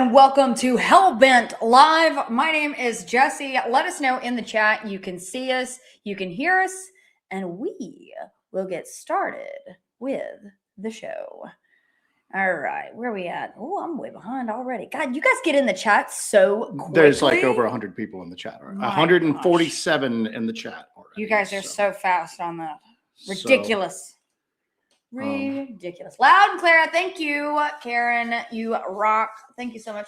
and welcome to Hellbent Live. My name is Jesse. Let us know in the chat. You can see us, you can hear us, and we will get started with the show. All right, where are we at? Oh, I'm way behind already. God, you guys get in the chat so quickly. There's like over 100 people in the chat. 147 in the chat already. You guys are so fast on that. Ridiculous. Ridiculous. Loud and clear. Thank you, Karen. You rock. Thank you so much.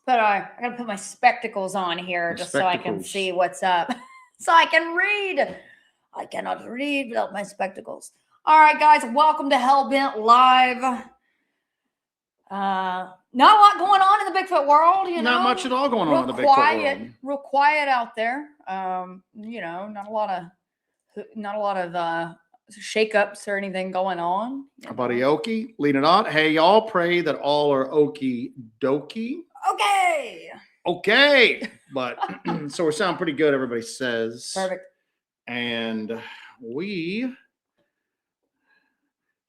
I gotta put my spectacles on here just so I can see what's up. So I can read. I cannot read without my spectacles. All right, guys. Welcome to Hellbent Live. Not a lot going on in the Bigfoot world, Not much at all going on in the Bigfoot world. Real quiet out there. Not a lot of shakeups or anything going on. Our buddy Okie, lead it on. Hey, y'all, pray that all are okie dokie. Okay. But so we sound pretty good, everybody says. Perfect. And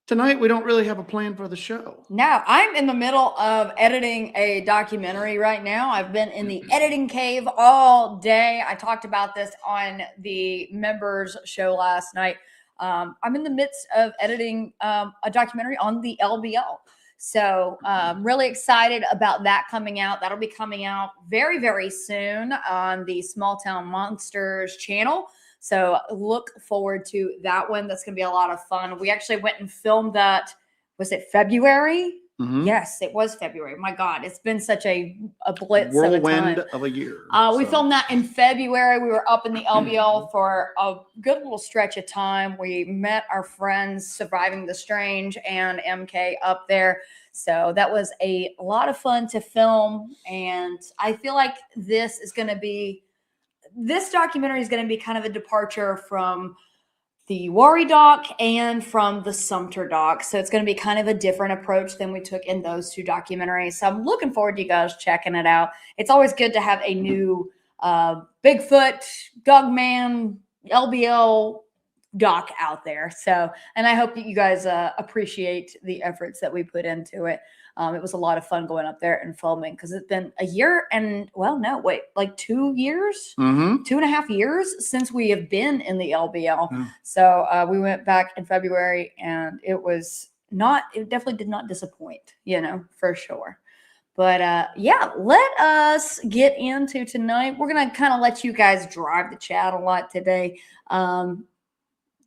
tonight we don't really have a plan for the show. No, I'm in the middle of editing a documentary right now. I've been in the editing cave all day. I talked about this on the members show last night. I'm in the midst of editing a documentary on the LBL. So I'm really excited about that coming out. That'll be coming out very, very soon on the Small Town Monsters channel. So look forward to that one. That's going to be a lot of fun. We actually went and filmed that. Was it February? Mm-hmm. Yes, it was February. My God, it's been such a blitz whirlwind of a year. We filmed that in February. We were up in the LBL for a good little stretch of time. We met our friends Surviving the Strange and MK up there. So that was a lot of fun to film. And I feel like this documentary is going to be kind of a departure from the Worry doc and from the Sumter doc. So it's going to be kind of a different approach than we took in those two documentaries. So I'm looking forward to you guys checking it out. It's always good to have a new Bigfoot, Dogman, LBL doc out there. So, and I hope that you guys appreciate the efforts that we put into it. It was a lot of fun going up there and filming because it's been a year and, like 2 years, 2.5 years since we have been in the LBL. Mm. So we went back in February and it definitely did not disappoint, for sure. But let us get into tonight. We're going to kind of let you guys drive the chat a lot today.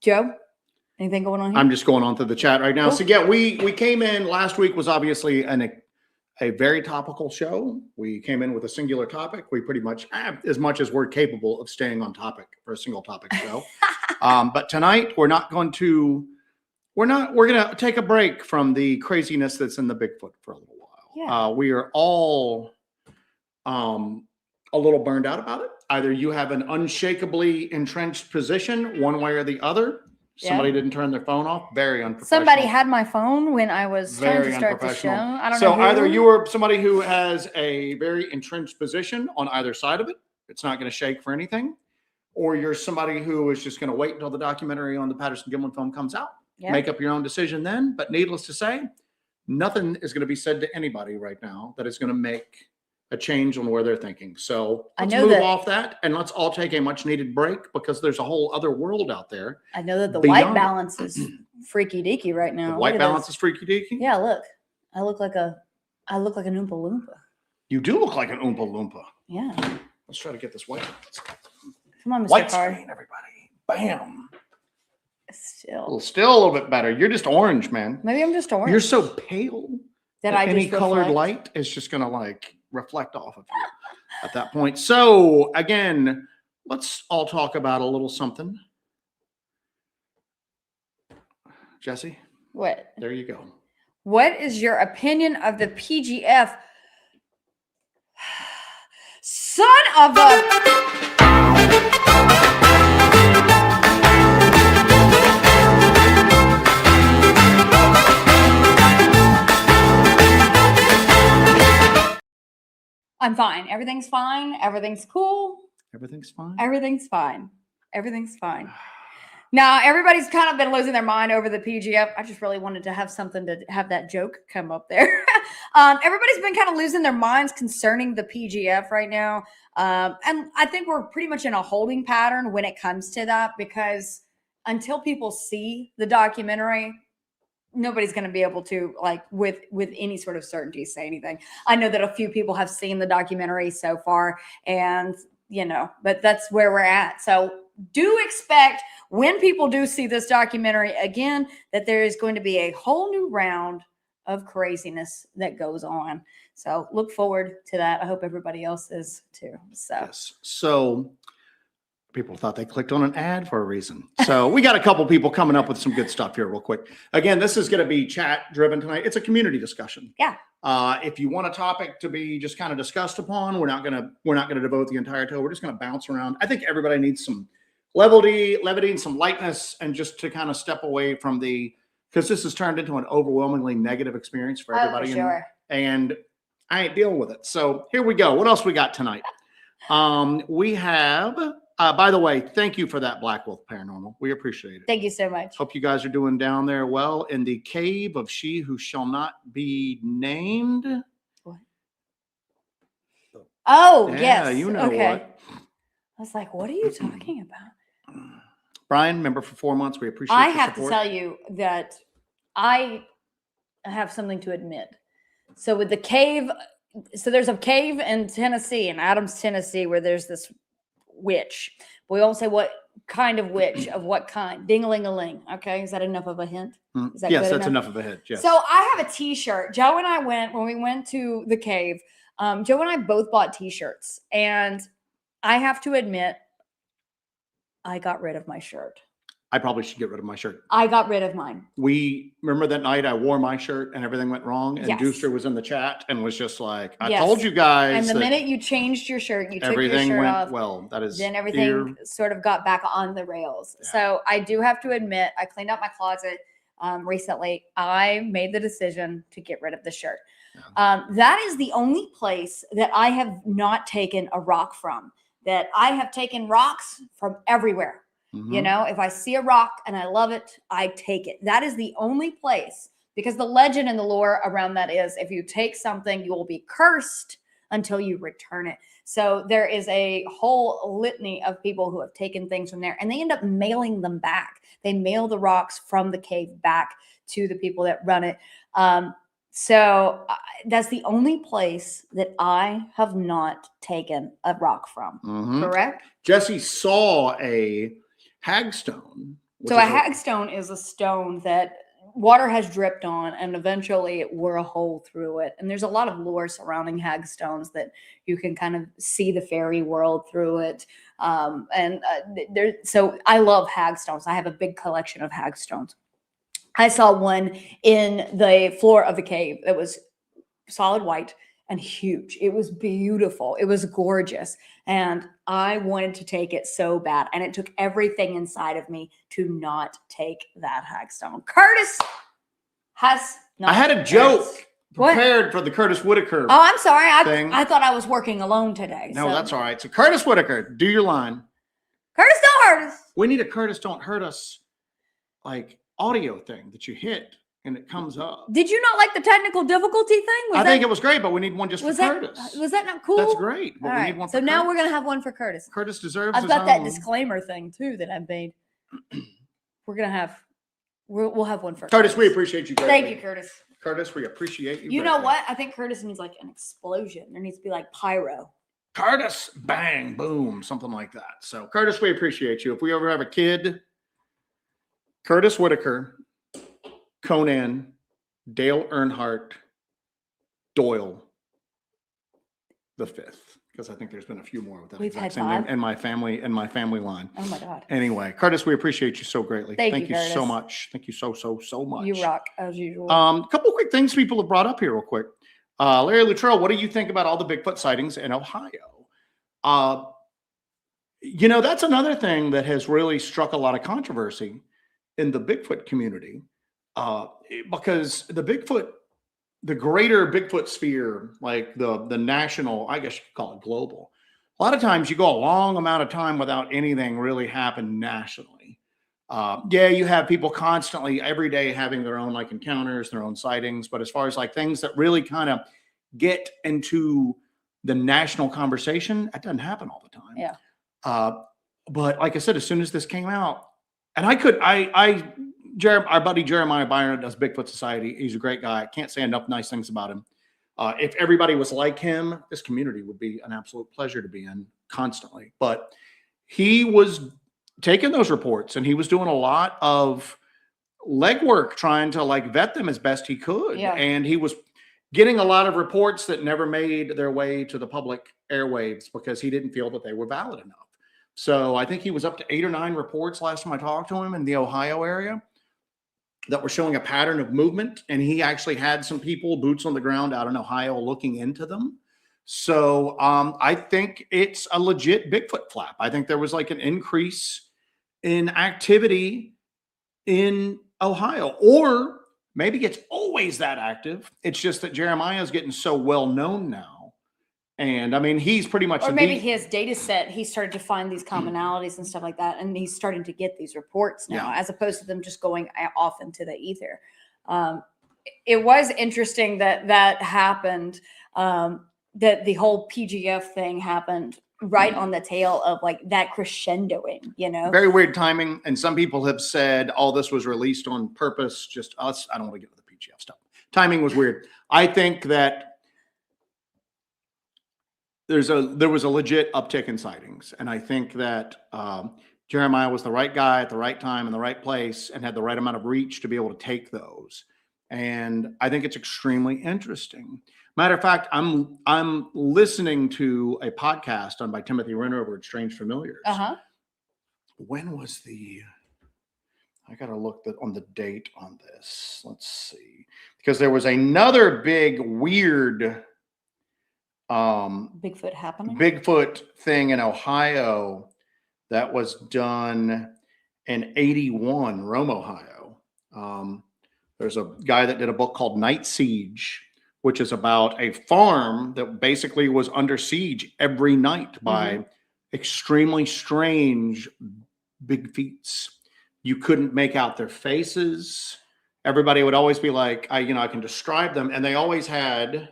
Joe? Anything going on here? I'm just going on through the chat right now. Cool. So yeah, we came in last week was obviously a very topical show. We came in with a singular topic. We pretty much, as much as we're capable of staying on topic for a single topic show. But tonight we're going to take a break from the craziness that's in the Bigfoot for a little while. Yeah. We are all a little burned out about it. Either you have an unshakably entrenched position one way or the other. Somebody didn't turn their phone off. Very unprofessional. Somebody had my phone when I was trying to start the show. I don't know. So either you are somebody who has a very entrenched position on either side of it. It's not going to shake for anything. Or you're somebody who is just going to wait until the documentary on the Patterson-Gimlin film comes out. Yeah. Make up your own decision then. But needless to say, nothing is going to be said to anybody right now that is going to make a change on where they're thinking. So let's move off that and let's all take a much needed break because there's a whole other world out there. I know that the white balance is freaky deaky right now. The white balance is freaky deaky? Yeah, look. I look like an Oompa Loompa. You do look like an Oompa Loompa. Yeah. Let's try to get this white. Come on, Mr. White Card. screen, everybody. Bam. Still a little bit better. You're just orange, man. Maybe I'm just orange. You're so pale that any colored light is just going to reflect off of you at that point. So again, let's all talk about a little something. Jesse? What? There you go. What is your opinion of the PGF? Son of a... I'm fine. Everything's fine. Everything's cool. Everything's fine. Everything's fine. Everything's fine. Now, everybody's kind of been losing their mind over the PGF. I just really wanted to have something to have that joke come up there. Everybody's been kind of losing their minds concerning the PGF right now. And I think we're pretty much in a holding pattern when it comes to that, because until people see the documentary, nobody's going to be able to, like, with any sort of certainty, say anything. I know that a few people have seen the documentary so far, and but that's where we're at. So do expect, when people do see this documentary again, that there is going to be a whole new round of craziness that goes on. So look forward to that. I hope everybody else is too. So yes. So people thought they clicked on an ad for a reason. So we got a couple people coming up with some good stuff here real quick. Again, this is going to be chat driven tonight. It's a community discussion. Yeah. If you want a topic to be just kind of discussed upon, we're not going to devote the entire time. We're just going to bounce around. I think everybody needs some levity and some lightness, and just to kind of step away from because this has turned into an overwhelmingly negative experience for everybody. For sure. And I ain't dealing with it. So here we go. What else we got tonight? We have, by the way, thank you for that, Black Wolf Paranormal. We appreciate it. Thank you so much. Hope you guys are doing down there well in the cave of she who shall not be named. What? Oh, yeah, yes. you know okay. what. I was like, what are you talking about? Brian, member for 4 months. We appreciate I your have support. to tell you that I have something to admit. So with the cave, so there's a cave in Tennessee, in Adams, Tennessee, where there's this witch. We won't say what kind of witch, of what kind. Ding-a-ling-a-ling. Okay, is that enough of a hint? Is that yes, good that's enough of a hint. Yes. So I have a T-shirt. Joe and I when we went to the cave, Joe and I both bought T-shirts, and I have to admit, I got rid of my shirt. I probably should get rid of my shirt. I got rid of mine. We remember that night I wore my shirt and everything went wrong. And Yes. Deuster was in the chat and was just like, I Yes. told you guys. And the that minute you changed your shirt, you took your everything shirt went off, well. That is then everything sort of got back on the rails. Yeah. So I do have to admit, I cleaned out my closet recently. I made the decision to get rid of the shirt. Yeah. That is the only place that I have not taken a rock from. That I have taken rocks from everywhere. Mhm. You know, if I see a rock and I love it, I take it. That is the only place, because the legend and the lore around that is, if you take something, you will be cursed until you return it. So there is a whole litany of people who have taken things from there, and they end up mailing them back. They mail the rocks from the cave back to the people that run it. So that's the only place that I have not taken a rock from. Mhm. Correct? Jesse saw a hagstone. So a hagstone is a stone that water has dripped on, and eventually it wore a hole through it. And there's a lot of lore surrounding hagstones that you can kind of see the fairy world through it. So I love hagstones. I have a big collection of hagstones. I saw one in the floor of the cave that was solid white and huge. It was beautiful. It was gorgeous. And I wanted to take it so bad. And it took everything inside of me to not take that hagstone. Curtis has not. I had a joke What? prepared for the Curtis Whitaker. Oh, I'm sorry. thing. I thought I was working alone today. No, so. that's all right. So Curtis Whitaker, do your line. Curtis, don't hurt us. We need a Curtis Don't Hurt Us like audio thing that you hit and it comes up. Did you not like the technical difficulty thing? I think it was great, but we need one just for Curtis. Was that not cool? That's great. But All we right. need one So for now Curtis. we're going to have one for Curtis. Curtis deserves I've his got that own. disclaimer thing too that I made. We're going to have, we'll have one for Curtis, we appreciate you greatly. Thank you, Curtis. Curtis, we appreciate you. You know greatly. what? I think Curtis needs like an explosion. There needs to be like pyro. Curtis, bang, boom, something like that. So Curtis, we appreciate you. If we ever have a kid, Curtis Whitaker, Conan, Dale Earnhardt, Doyle the fifth, because I think there's been a few more with that We've exact had same name 5? in my family line. Oh my God. Anyway, Curtis, we appreciate you so greatly. Thank you, so Curtis. much. Thank you so much. You rock as usual. A couple quick things people have brought up here real quick. Larry Luttrell, what do you think about all the Bigfoot sightings in Ohio? You know, that's another thing that has really struck a lot of controversy in the Bigfoot community, because the greater Bigfoot sphere, like the national, I guess you could call it global, a lot of times you go a long amount of time without anything really happen nationally. Yeah, you have people constantly every day having their own like encounters, their own sightings. But as far as like things that really kind of get into the national conversation, that doesn't happen all the time. Yeah. But like I said, as soon as this came out, and our buddy Jeremiah Byron does Bigfoot Society. He's a great guy. I can't say enough nice things about him. If everybody was like him, this community would be an absolute pleasure to be in constantly. But he was taking those reports and he was doing a lot of legwork trying to like vet them as best he could. Yeah. And he was getting a lot of reports that never made their way to the public airwaves because he didn't feel that they were valid enough. So I think he was up to 8 or 9 reports last time I talked to him in the Ohio area that were showing a pattern of movement. And he actually had some people, boots on the ground out in Ohio, looking into them. So I think it's a legit Bigfoot flap. I think there was like an increase in activity in Ohio, or maybe it's always that active. It's just that Jeremiah is getting so well known now. And I mean, he's pretty much, or maybe his data set, he started to find these commonalities and stuff like that. And he's starting to get these reports now, as opposed to them just going off into the ether. It was interesting that happened, that the whole PGF thing happened right on the tail of like that crescendoing, Very weird timing. And some people have said all this was released on purpose, just us. I don't want to get into the PGF stuff. Timing was weird. I think that there was a legit uptick in sightings. And I think that Jeremiah was the right guy at the right time in the right place and had the right amount of reach to be able to take those. And I think it's extremely interesting. Matter of fact, I'm listening to a podcast done by Timothy Renner over at Strange Familiars. When was I got to look on the date on this. Let's see. Because there was another big, weird Bigfoot thing in Ohio that was done in 81, Rome, Ohio. There's a guy that did a book called Night Siege, which is about a farm that basically was under siege every night by extremely strange big feats. You couldn't make out their faces. Everybody would always be like, I can describe them. And they always had,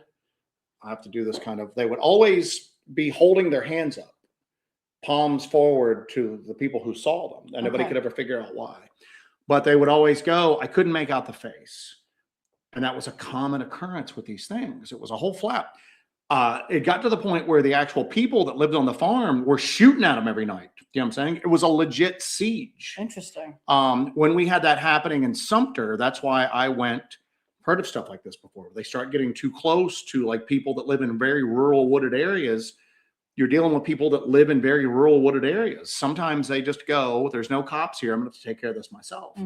I have to do this they would always be holding their hands up, palms forward to the people who saw them. And nobody could ever figure out why. But they would always go, I couldn't make out the face. And that was a common occurrence with these things. It was a whole flap. It got to the point where the actual people that lived on the farm were shooting at them every night. You know what I'm saying? It was a legit siege. Interesting. When we had that happening in Sumter, that's why I heard of stuff like this before. They start getting too close to like people that live in very rural wooded areas. You're dealing with people that live in very rural wooded areas. Sometimes they just go, there's no cops here. I'm going to have to take care of this myself.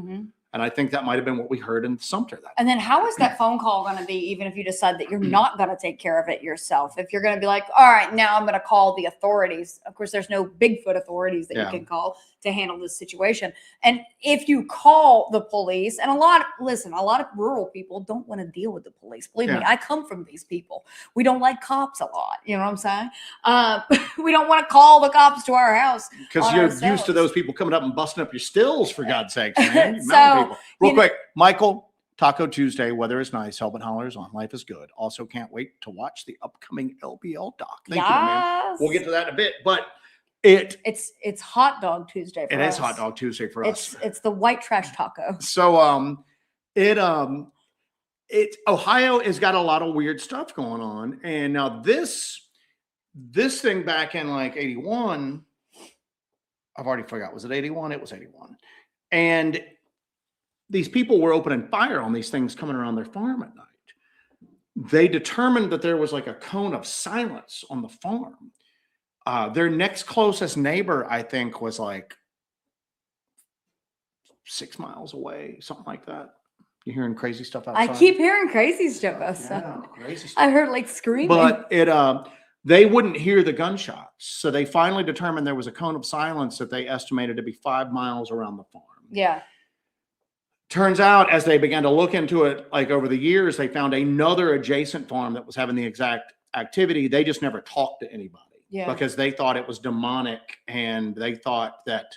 And I think that might have been what we heard in Sumter. And then how is that phone call going to be, even if you decide that you're not going to take care of it yourself? If you're going to be like, all right, now I'm going to call the authorities. Of course, there's no Bigfoot authorities that you can call to handle this situation. And if you call the police, and a lot of rural people don't want to deal with the police. Believe me, I come from these people. We don't like cops a lot. You know what I'm saying? We don't want to call the cops to our house. Because you're used to those people coming up and busting up your stills, for God's sakes, man. Real quick, Michael, Taco Tuesday, weather is nice. Hellbent Hollers on. Life is good. Also can't wait to watch the upcoming LBL doc. Thank you, man. We'll get to that in a bit, but it's Hot Dog Tuesday for us. It is Hot Dog Tuesday for us. It's the white trash taco. So Ohio has got a lot of weird stuff going on. And now this thing back in like 81, I've already forgot. Was it 81? It was 81. And these people were opening fire on these things coming around their farm at night. They determined that there was like a cone of silence on the farm. Their next closest neighbor, I think, was like 6 miles away, something like that. You hearing crazy stuff outside? I keep hearing crazy stuff outside. Yeah, crazy stuff. I heard like screaming. But they wouldn't hear the gunshots. So they finally determined there was a cone of silence that they estimated to be 5 miles around the farm. Yeah. Turns out, as they began to look into it, like over the years, they found another adjacent farm that was having the exact activity. They just never talked to anybody because they thought it was demonic, and they thought that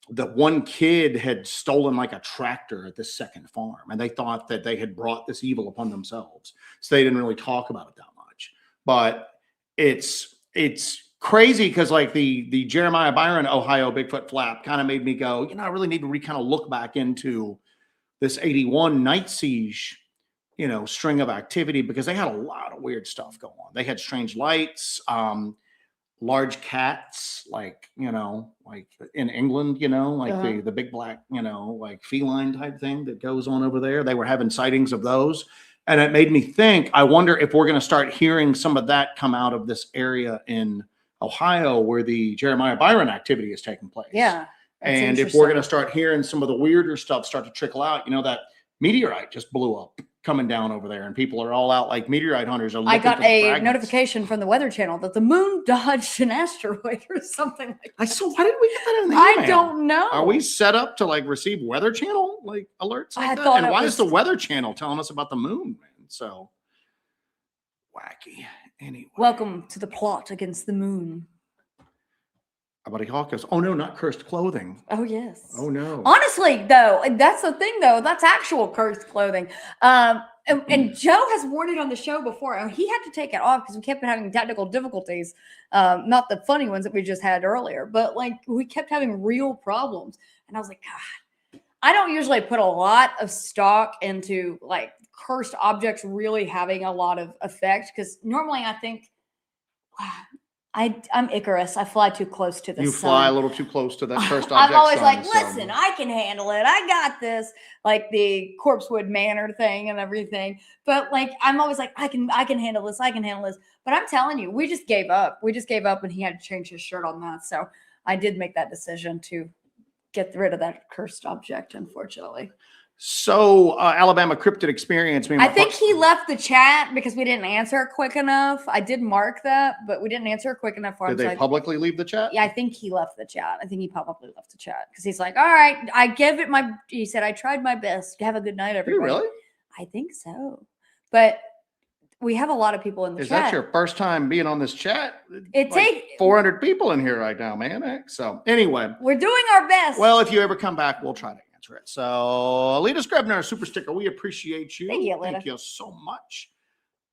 the one kid had stolen like a tractor at this second farm, and they thought that they had brought this evil upon themselves. So they didn't really talk about it that much. But it's crazy because like the Jeremiah Byron Ohio Bigfoot flap kind of made me go, I really need to kind of look back into this 81 Night Siege, string of activity, because they had a lot of weird stuff going on. They had strange lights, large cats, like in England, like the big black, like feline type thing that goes on over there. They were having sightings of those. And it made me think, I wonder if we're going to start hearing some of that come out of this area in Ohio where the Jeremiah Byron activity is taking place. Yeah. And if we're going to start hearing some of the weirder stuff start to trickle out, that meteorite just blew up coming down over there, and people are all out like meteorite hunters. I got a notification from the Weather Channel that the moon dodged an asteroid or something like that. So why did we get that in the email? I don't know. Are we set up to like receive Weather Channel like alerts like that? And why is the Weather Channel telling us about the moon, man? So wacky. Anyway. Welcome to the plot against the moon. Our buddy Hawk goes, oh no, not cursed clothing. Oh yes. Oh no. Honestly, though, that's the thing, though. That's actual cursed clothing. And Joe has worn it on the show before, and he had to take it off because we kept having technical difficulties. Not the funny ones that we just had earlier, but like we kept having real problems. And I was like, God, I don't usually put a lot of stock into like cursed objects really having a lot of effect, because normally I think, I'm Icarus. I fly too close to the sun. You fly a little too close to that cursed object. I'm always like, listen, I can handle it. I got this. Like the Corpsewood Manor thing and everything. But like, I'm always like, I can handle this. I can handle this. But I'm telling you, we just gave up. We just gave up when he had to change his shirt on that. So I did make that decision to get rid of that cursed object, unfortunately. So Alabama Cryptid Experience. I think he left the chat because we didn't answer it quick enough. I did mark that, but we didn't answer it quick enough for him. Did they publicly leave the chat? Yeah, I think he left the chat. I think he probably left the chat because he's like, all right, he said, I tried my best. Have a good night, everybody. Really? I think so. But we have a lot of people in the chat. Is that your first time being on this chat? It takes 400 people in here right now, man. So anyway. We're doing our best. Well, if you ever come back, we'll try to answer it. So Alita Scribner, super sticker. We appreciate you. Thank you, Alita. Thank you so much.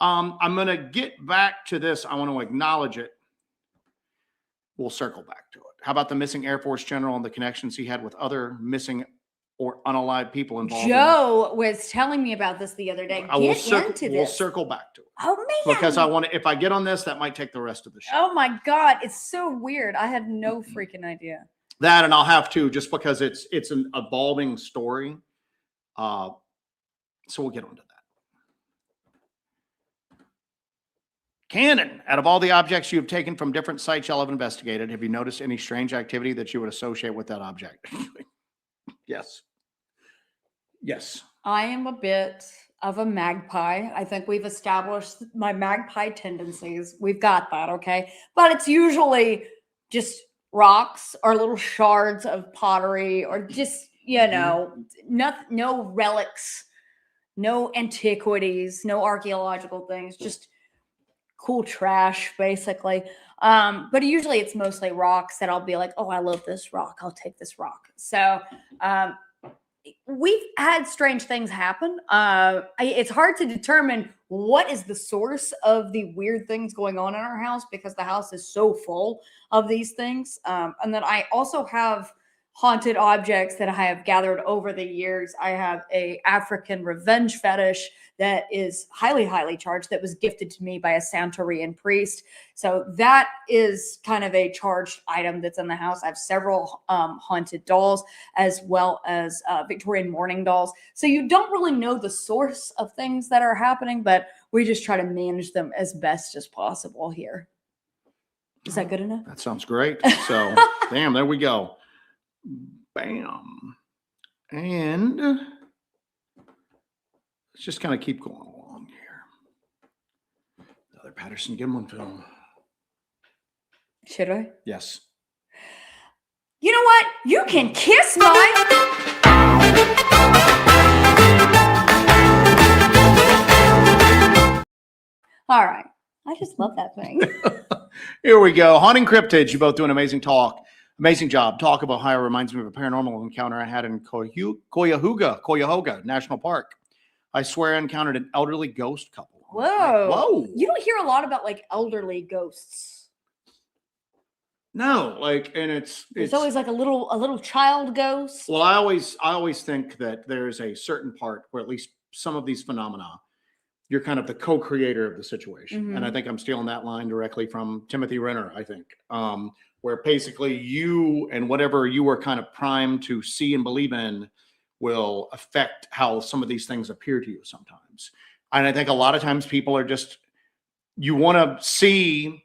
I'm going to get back to this. I want to acknowledge it. We'll circle back to it. How about the missing Air Force general and the connections he had with other missing or unalive people involved? Joe was telling me about this the other day. We'll circle back to it. Oh man! Because if I get on this, that might take the rest of the show. Oh my God, it's so weird. I had no freaking idea. That, and I'll have to, just because it's an evolving story. So we'll get onto that. Cannon, out of all the objects you've taken from different sites y'all have investigated, have you noticed any strange activity that you would associate with that object? Yes. Yes. I am a bit of a magpie. I think we've established my magpie tendencies. We've got that, okay? But it's usually just rocks or little shards of pottery or just, no relics, no antiquities, no archaeological things, just cool trash, basically. But usually it's mostly rocks that I'll be like, oh, I love this rock. I'll take this rock. So we've had strange things happen. It's hard to determine what is the source of the weird things going on in our house because the house is so full of these things. And then I also have haunted objects that I have gathered over the years. I have a African revenge fetish that is highly, highly charged that was gifted to me by a Santorian priest. So that is kind of a charged item that's in the house. I have several haunted dolls as well as Victorian mourning dolls. So you don't really know the source of things that are happening, but we just try to manage them as best as possible here. Is that good enough? That sounds great. So, damn, there we go. Bam. And let's just kind of keep going along here. Another Patterson-Gimlin film. Should I? Yes. You know what? You can kiss my... All right. I just love that thing. Here we go. Haunting Cryptids. You both do an amazing talk. Amazing job. Talk of Ohio reminds me of a paranormal encounter I had in Cuyahoga National Park. I swear I encountered an elderly ghost couple. Whoa. Whoa. You don't hear a lot about like elderly ghosts. No, like, and it's always like a little child ghost. Well, I always think that there's a certain part where at least some of these phenomena, you're kind of the co-creator of the situation. And I think I'm stealing that line directly from Timothy Renner, I think. Where basically you and whatever you were kind of primed to see and believe in will affect how some of these things appear to you sometimes. And I think a lot of times people are just, you want to see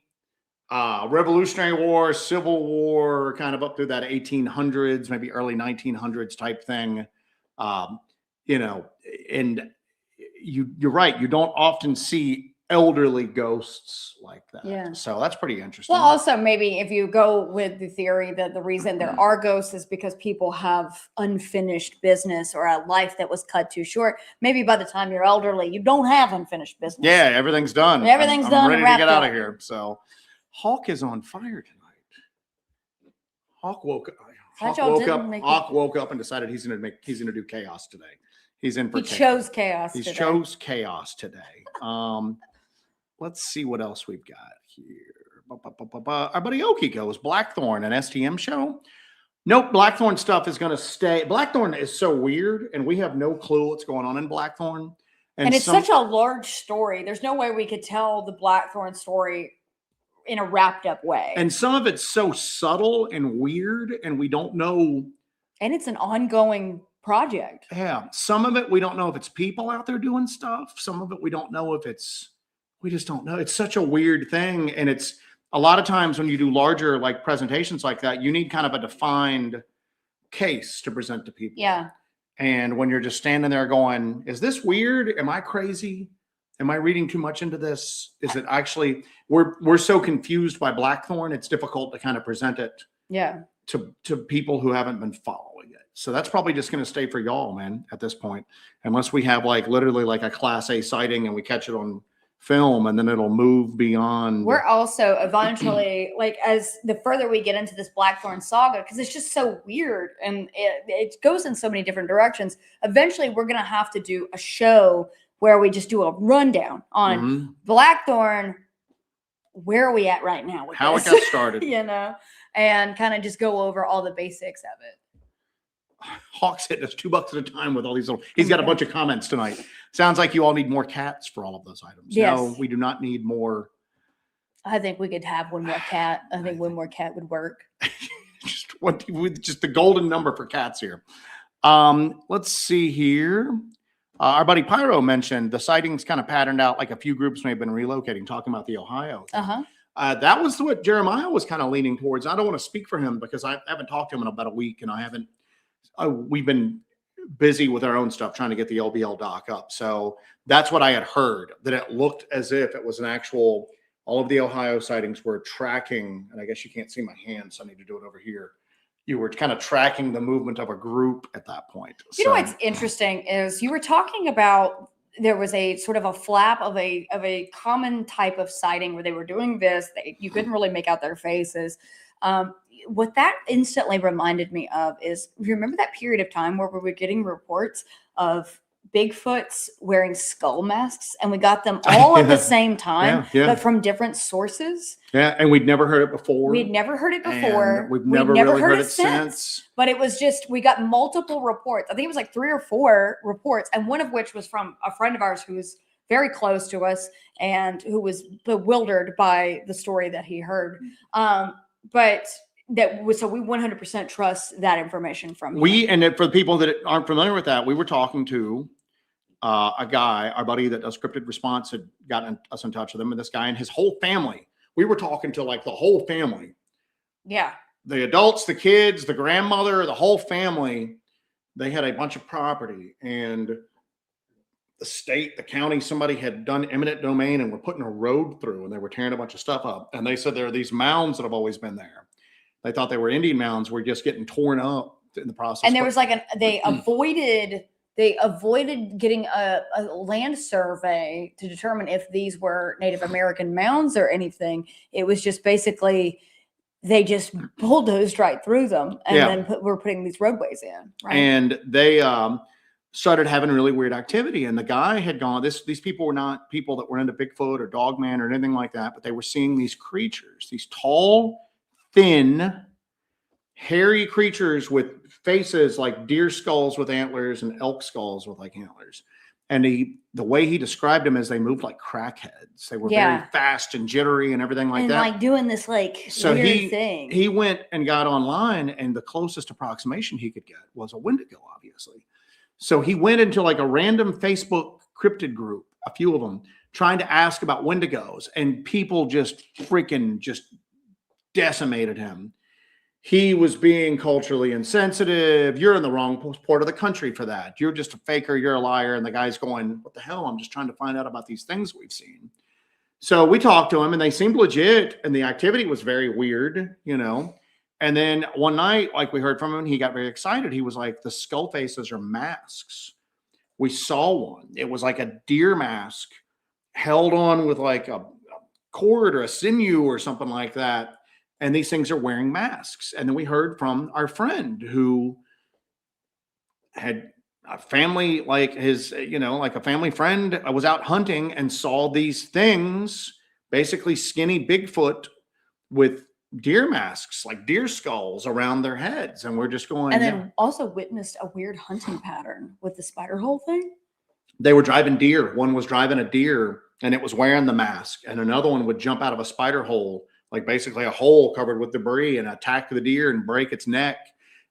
Revolutionary War, Civil War, kind of up through that 1800s, maybe early 1900s type thing. You know, and you're right. You don't often see elderly ghosts like that. Yeah. So that's pretty interesting. Well, also maybe if you go with the theory that the reason there are ghosts is because people have unfinished business or a life that was cut too short. Maybe by the time you're elderly, you don't have unfinished business. Yeah, everything's done. Everything's done. I'm ready to get out up. of here. So Hawk is on fire tonight. Hawk woke up. Hawk woke up and decided he's gonna do chaos today. He's in for chaos. Chose chaos. He chose chaos today. Let's see what else we've got here. Our buddy Oki goes Blackthorn, an STM show. Nope, Blackthorn stuff is going to stay. Blackthorn is so weird, and we have no clue what's going on in Blackthorn. And it's such a large story. There's no way we could tell the Blackthorn story in a wrapped up way. And some of it's so subtle and weird, and we don't know. And it's an ongoing project. Yeah. Some of it, we don't know if it's people out there doing stuff. Some of it, we don't know if we just don't know. It's such a weird thing. And it's a lot of times when you do larger like presentations like that, you need kind of a defined case to present to people. Yeah. And when you're just standing there going, is this weird? Am I crazy? Am I reading too much into this? Is it actually, we're so confused by Blackthorn, it's difficult to kind of present it to people who haven't been following it. So that's probably just going to stay for y'all, man, at this point, unless we have like literally like a Class A sighting and we catch it on film and then it'll move beyond. We're also eventually, like, as the further we get into this Blackthorn saga, because it's just so weird and it goes in so many different directions. Eventually, we're going to have to do a show where we just do a rundown on Blackthorn. Where are we at right now? With how this? It got started, you know, and kind of just go over all the basics of it. Hawk's hitting us $2 at a time with all these little. He's got a bunch of comments tonight. Sounds like you all need more cats for all of those items. Yes. No, we do not need more. I think we could have one more cat. I think one more cat would work. just the golden number for cats here. Let's see here. Our buddy Pyro mentioned the sightings kind of patterned out like a few groups may have been relocating, talking about the Ohio thing. That was what Jeremiah was kind of leaning towards. I don't want to speak for him because I haven't talked to him in about a week, and I haven't. We've been busy with our own stuff trying to get the LBL doc up. So that's what I had heard, that it looked as if it was an actual, all of the Ohio sightings were tracking, and I guess you can't see my hand, so I need to do it over here. You were kind of tracking the movement of a group at that point. You know what's interesting is you were talking about there was a sort of a flap of a common type of sighting where they were doing this. You couldn't really make out their faces. What that instantly reminded me of is, remember that period of time where we were getting reports of Bigfoots wearing skull masks, and we got them all at the same time, but from different sources. Yeah, and we'd never heard it before. We'd never heard it before. And we've never really heard it since. But it was just, we got multiple reports. I think it was like 3 or 4 reports, and one of which was from a friend of ours who was very close to us and who was bewildered by the story that he heard. But that was, so we 100% trust that information from him. And for the people that aren't familiar with that, we were talking to a guy, our buddy that does Cryptid Response had gotten us in touch with him, and this guy and his whole family. We were talking to like the whole family. Yeah. The adults, the kids, the grandmother, the whole family. They had a bunch of property, and the state, the county, somebody had done eminent domain and were putting a road through, and they were tearing a bunch of stuff up. And they said there are these mounds that have always been there. They thought they were Indian mounds. Were just getting torn up in the process. And there was like they avoided getting a land survey to determine if these were Native American mounds or anything. It was just basically they just bulldozed right through them, and then we're putting these roadways in. Right? And they started having really weird activity. And the guy had gone, these people were not people that were into Bigfoot or Dogman or anything like that, but they were seeing these creatures, these tall, thin, hairy creatures with faces like deer skulls with antlers and elk skulls with like antlers. And the way he described them is they moved like crackheads. They were very fast and jittery and everything like that. Like doing this like weird thing. He went and got online, and the closest approximation he could get was a Wendigo, obviously. So he went into like a random Facebook cryptid group, a few of them, trying to ask about Wendigos, and people just freaking just decimated him. He was being culturally insensitive. You're in the wrong part of the country for that. You're just a faker. You're a liar. And the guy's going, what the hell? I'm just trying to find out about these things we've seen. So we talked to him, and they seemed legit, and the activity was very weird, you know. And then one night, like we heard from him, he got very excited. He was like, the skull faces are masks. We saw one. It was like a deer mask held on with like a cord or a sinew or something like that. And these things are wearing masks. And then we heard from our friend who had a family, like his, you know, like a family friend was out hunting and saw these things, basically skinny Bigfoot with deer masks, like deer skulls around their heads. And we're just going. And then also witnessed a weird hunting pattern with the spider hole thing. They were driving deer. One was driving a deer and it was wearing the mask. And another one would jump out of a spider hole, like basically a hole covered with debris, and attack the deer and break its neck.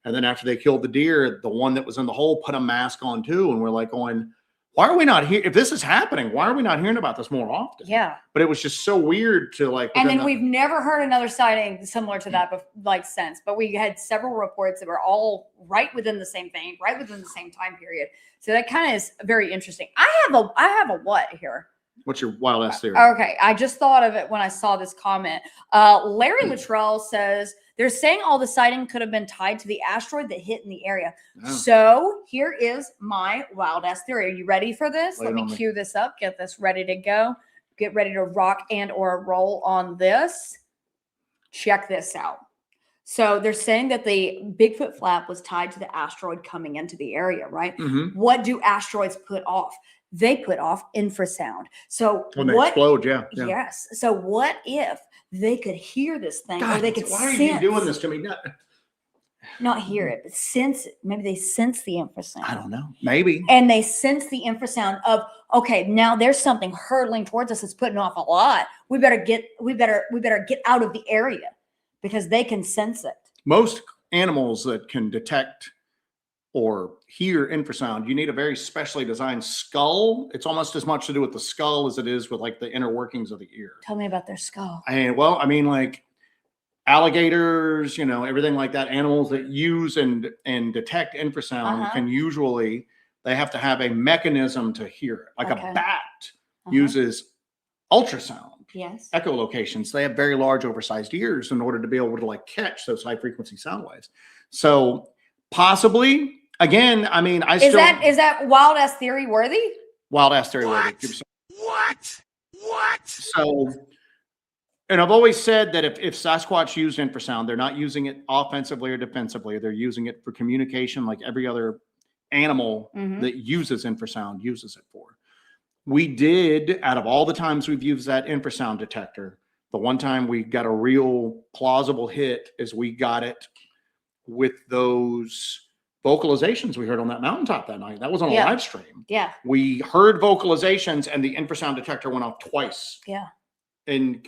And then after they killed the deer, the one that was in the hole put a mask on too. And we're like going, why are we not here? If this is happening, why are we not hearing about this more often? Yeah. But it was just so weird to like. And then we've never heard another sighting similar to that, like since. But we had several reports that were all right within the same thing, right within the same time period. So that kind of is very interesting. I have a what here? What's your wild ass theory? Okay, I just thought of it when I saw this comment. Larry Luttrell says they're saying all the sighting could have been tied to the asteroid that hit in the area. Oh. So here is my wild ass theory. Are you ready for this? Let me cue this up. Get this ready to go. Get ready to rock and or roll on this. Check this out. So they're saying that the Bigfoot flap was tied to the asteroid coming into the area, right? Mm-hmm. What do asteroids put off? They put off infrasound. So when they explode, yeah. Yes. So what if they could hear this thing, God, or they could why are you doing this to me? Not hear it, but sense it. Maybe they sense the infrasound. I don't know. Maybe. And they sense the infrasound of, okay, now there's something hurtling towards us that's putting off a lot. We better get out of the area because they can sense it. Most animals that can detect or hear infrasound, you need a very specially designed skull. It's almost as much to do with the skull as it is with like the inner workings of the ear. Tell me about their skull. Like alligators, you know, everything like that. Animals that use and detect infrasound can usually, they have to have a mechanism to hear it. Like a bat uses ultrasound. Yes. Echolocations. They have very large, oversized ears in order to be able to like catch those high frequency sound waves. So possibly. Again, I mean, is that wild ass theory worthy? Wild ass theory worthy. What? So, and I've always said that if Sasquatch used infrasound, they're not using it offensively or defensively. They're using it for communication, like every other animal that uses infrasound uses it for. We did, out of all the times we've used that infrasound detector, the one time we got a real plausible hit is we got it with those vocalizations we heard on that mountaintop that night. That was on a live stream. Yeah. We heard vocalizations and the infrasound detector went off twice. Yeah. In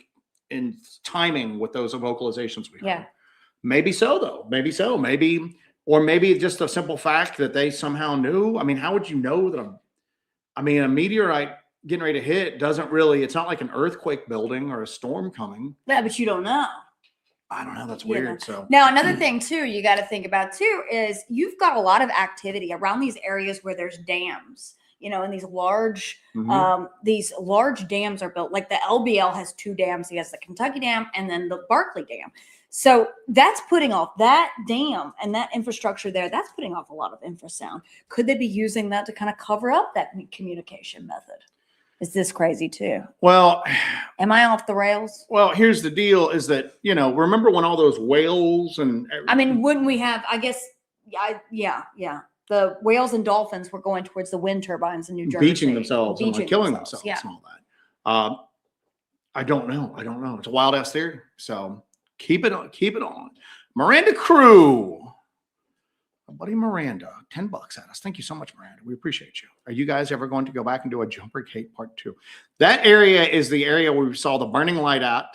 timing with those vocalizations we heard. Yeah. Maybe so though. Maybe so. Maybe just a simple fact that they somehow knew. I mean, how would you know that a meteorite getting ready to hit doesn't really, it's not like an earthquake building or a storm coming. Yeah, but you don't know. I don't know. That's weird. So now another thing too, you got to think about too, is you've got a lot of activity around these areas where there's dams, you know, and these large dams are built. Like the LBL has two dams. He has the Kentucky Dam and then the Barkley Dam. So that's putting off that dam and that infrastructure there. That's putting off a lot of infrasound. Could they be using that to kind of cover up that communication method? is this crazy too. Well, am I off the rails? Well, here's the deal: is that remember when all those whales and I mean, wouldn't we have? I guess, yeah. The whales and dolphins were going towards the wind turbines in New Jersey, beaching themselves and like killing themselves and all that. I don't know. It's a wild ass theory. So keep it on. Miranda Crew. My buddy Miranda, $10 at us. Thank you so much, Miranda. We appreciate you. Are you guys ever going to go back and do a Jumper Gate Part 2? That area is the area where we saw the burning light at.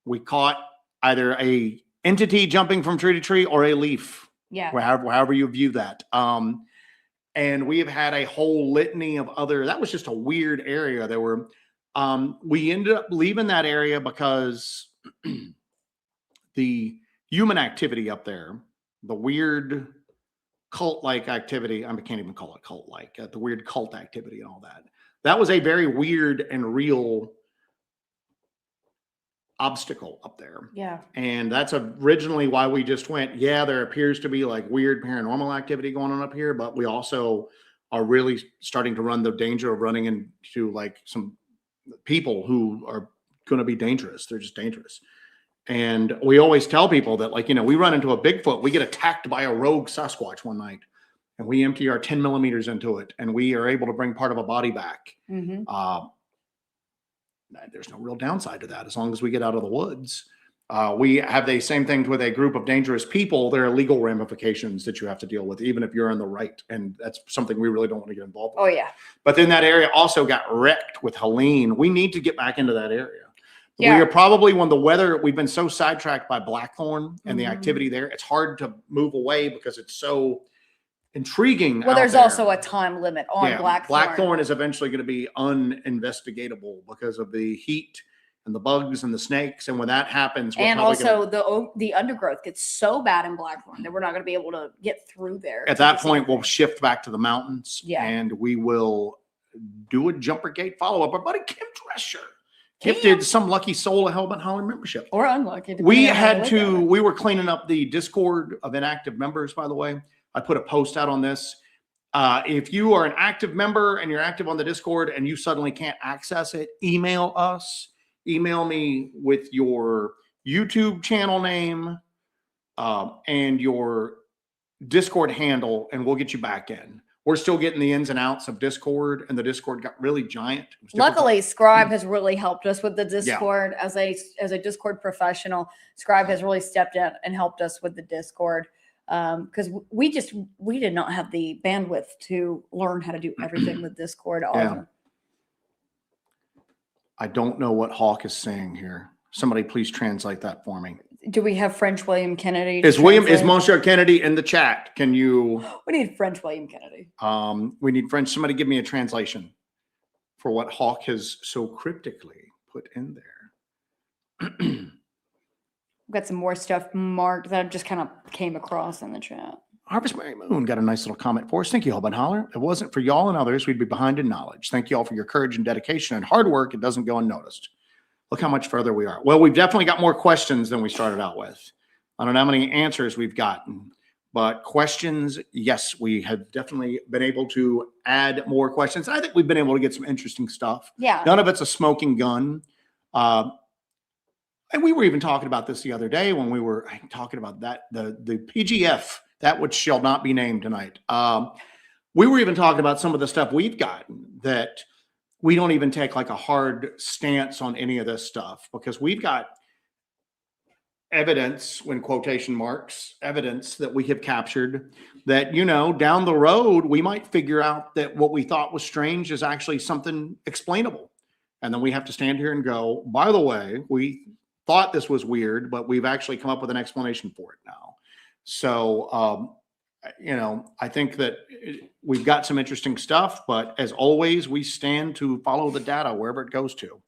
We caught either a entity jumping from tree to tree or a leaf. Yeah. However you view that. And we have had a whole litany of other, that was just a weird area. There were, we ended up leaving that area because the human activity up there, the weird cult-like activity, I can't even call it cult-like, the weird cult activity and all that was a very weird and real obstacle up there. Yeah. And that's originally why we just went, there appears to be like weird paranormal activity going on up here, but we also are really starting to run the danger of running into like some people who are going to be dangerous. They're just dangerous. And we always tell people that, like, we run into a Bigfoot, we get attacked by a rogue Sasquatch one night and we empty our 10 millimeters into it and we are able to bring part of a body back. Mm-hmm. There's no real downside to that as long as we get out of the woods. We have the same thing with a group of dangerous people. There are legal ramifications that you have to deal with, even if you're in the right. And that's something we really don't want to get involved with. Oh, yeah. But then that area also got wrecked with Helene. We need to get back into that area. Yeah. We are probably when the weather, we've been so sidetracked by Blackthorn and the activity there. It's hard to move away because it's so intriguing. Well, there's also a time limit on Blackthorn. Blackthorn is eventually going to be uninvestigatable because of the heat and the bugs and the snakes. And when that happens, and also the undergrowth gets so bad in Blackthorn that we're not going to be able to get through there. At that point, we'll shift back to the mountains. Yeah. And we will do a Jumper Gate follow-up. Our buddy Kim Drescher. Gifted some lucky soul a Hellbent Holland membership. Or unlucky. We were cleaning up the Discord of inactive members, by the way. I put a post out on this. If you are an active member and you're active on the Discord and you suddenly can't access it, email us. Email me with your YouTube channel name and your Discord handle, and we'll get you back in. We're still getting the ins and outs of Discord, and the Discord got really giant. Luckily, Scribe has really helped us with the Discord. As a Discord professional, Scribe has really stepped in and helped us with the Discord. Because we did not have the bandwidth to learn how to do everything with Discord. I don't know what Hawk is saying here. Somebody please translate that for me. Do we have French William Kennedy? Is Monsieur Kennedy in the chat? Can you? We need French William Kennedy. We need French. Somebody give me a translation for what Hawk has so cryptically put in there. We've got some more stuff marked that just kind of came across in the chat. Harvest Mary Moon got a nice little comment for us. Thank you, Hellbent Holler. If it wasn't for y'all and others, we'd be behind in knowledge. Thank you all for your courage and dedication and hard work. It doesn't go unnoticed. Look how much further we are. Well, we've definitely got more questions than we started out with. I don't know how many answers we've gotten, but questions, yes, we have definitely been able to add more questions. I think we've been able to get some interesting stuff. Yeah. None of it's a smoking gun. And we were even talking about this the other day when we were talking about that, the PGF, that which shall not be named tonight. We were even talking about some of the stuff we've gotten that we don't even take like a hard stance on any of this stuff because we've got evidence, in quotation marks, evidence that we have captured that, down the road, we might figure out that what we thought was strange is actually something explainable. And then we have to stand here and go, by the way, we thought this was weird, but we've actually come up with an explanation for it now. So, I think that we've got some interesting stuff, but as always, we stand to follow the data wherever it goes to.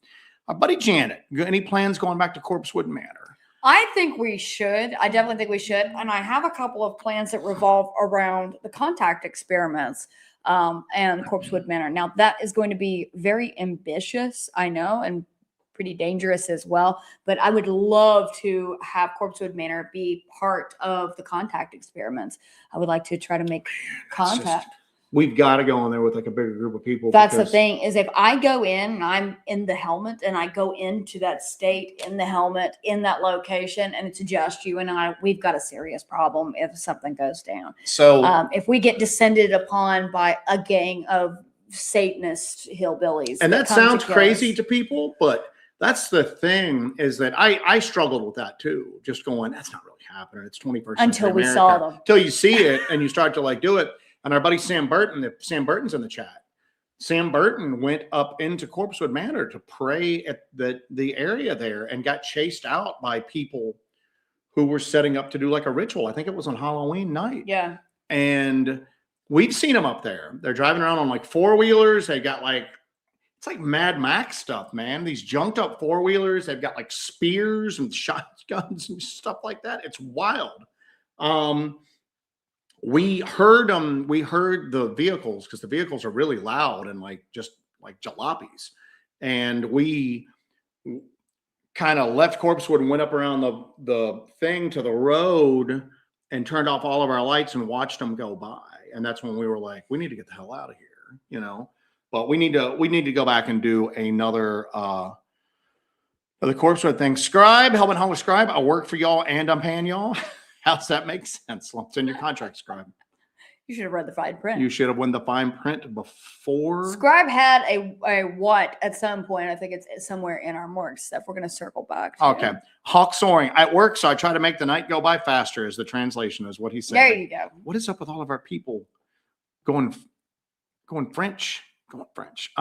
Our buddy Janet, any plans going back to Corpsewood Manor? I think we should. I definitely think we should. And I have a couple of plans that revolve around the contact experiments and Corpsewood Manor. Now, that is going to be very ambitious, I know, and pretty dangerous as well. But I would love to have Corpsewood Manor be part of the contact experiments. I would like to try to make contact. we've got to go in there with like a bigger group of people. That's the thing, is if I go in and I'm in the helmet and I go into that state in the helmet in that location and it's just you and I, we've got a serious problem if something goes down. So if we get descended upon by a gang of Satanist hillbillies. And that sounds crazy to people, but that's the thing, is that I struggled with that too. Just going, that's not really happening. It's 21st century until we America. saw them. Until you see it and you start to like do it. And our buddy Sam Burton's in the chat. Sam Burton went up into Corpsewood Manor to pray at the area there and got chased out by people who were setting up to do like a ritual. I think it was on Halloween night. Yeah. And we've seen them up there. They're driving around on like four-wheelers. They got like, it's like Mad Max stuff, man. These junked up four-wheelers. They've got like spears and shotguns and stuff like that. It's wild. We heard the vehicles, because the vehicles are really loud and like just like jalopies. And we kind of left Corpsewood and went up around the thing to the road and turned off all of our lights and watched them go by. And that's when we were like, we need to get the hell out of here, you know. But we need to go back and do another the Corpsewood thing. Scribe, Hellbent Hauler Scribe, I work for y'all and I'm paying y'all. How's that make sense? Well, it's in your contract, Scribe. You should have read the fine print. You should have won the fine print before. Scribe had a what at some point. I think it's somewhere in our morgue stuff. We're going to circle back to. Okay. Hawk soaring. At work, so I try to make the night go by faster, is the translation, is what he said. There you go. What is up with all of our people going French? Going French.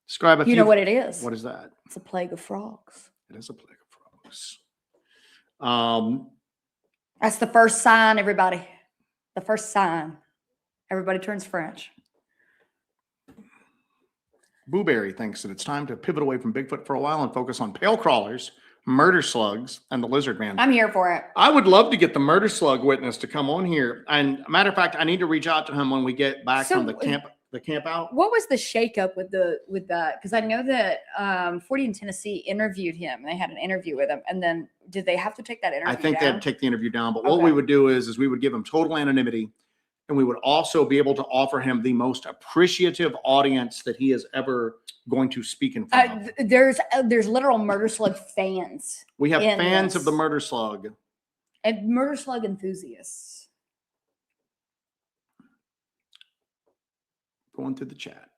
Scribe, you know what it is? What is that? It's a plague of frogs. It is a plague of frogs. That's the first sign, everybody. The first sign. Everybody turns French. Booberry thinks that it's time to pivot away from Bigfoot for a while and focus on pale crawlers, murder slugs, and the lizard man. I'm here for it. I would love to get the murder slug witness to come on here. And matter of fact, I need to reach out to him when we get back from the camp out. What was the shakeup with that? Because I know that 40 in Tennessee interviewed him. And they had an interview with him, and then did they have to take that interview? I think down? they had to take the interview down. But what we would do is we would give him total anonymity, and we would also be able to offer him the most appreciative audience that he is ever going to speak in front of. There's literal murder slug fans. We have fans of the murder slug and murder slug enthusiasts. Going through the chat.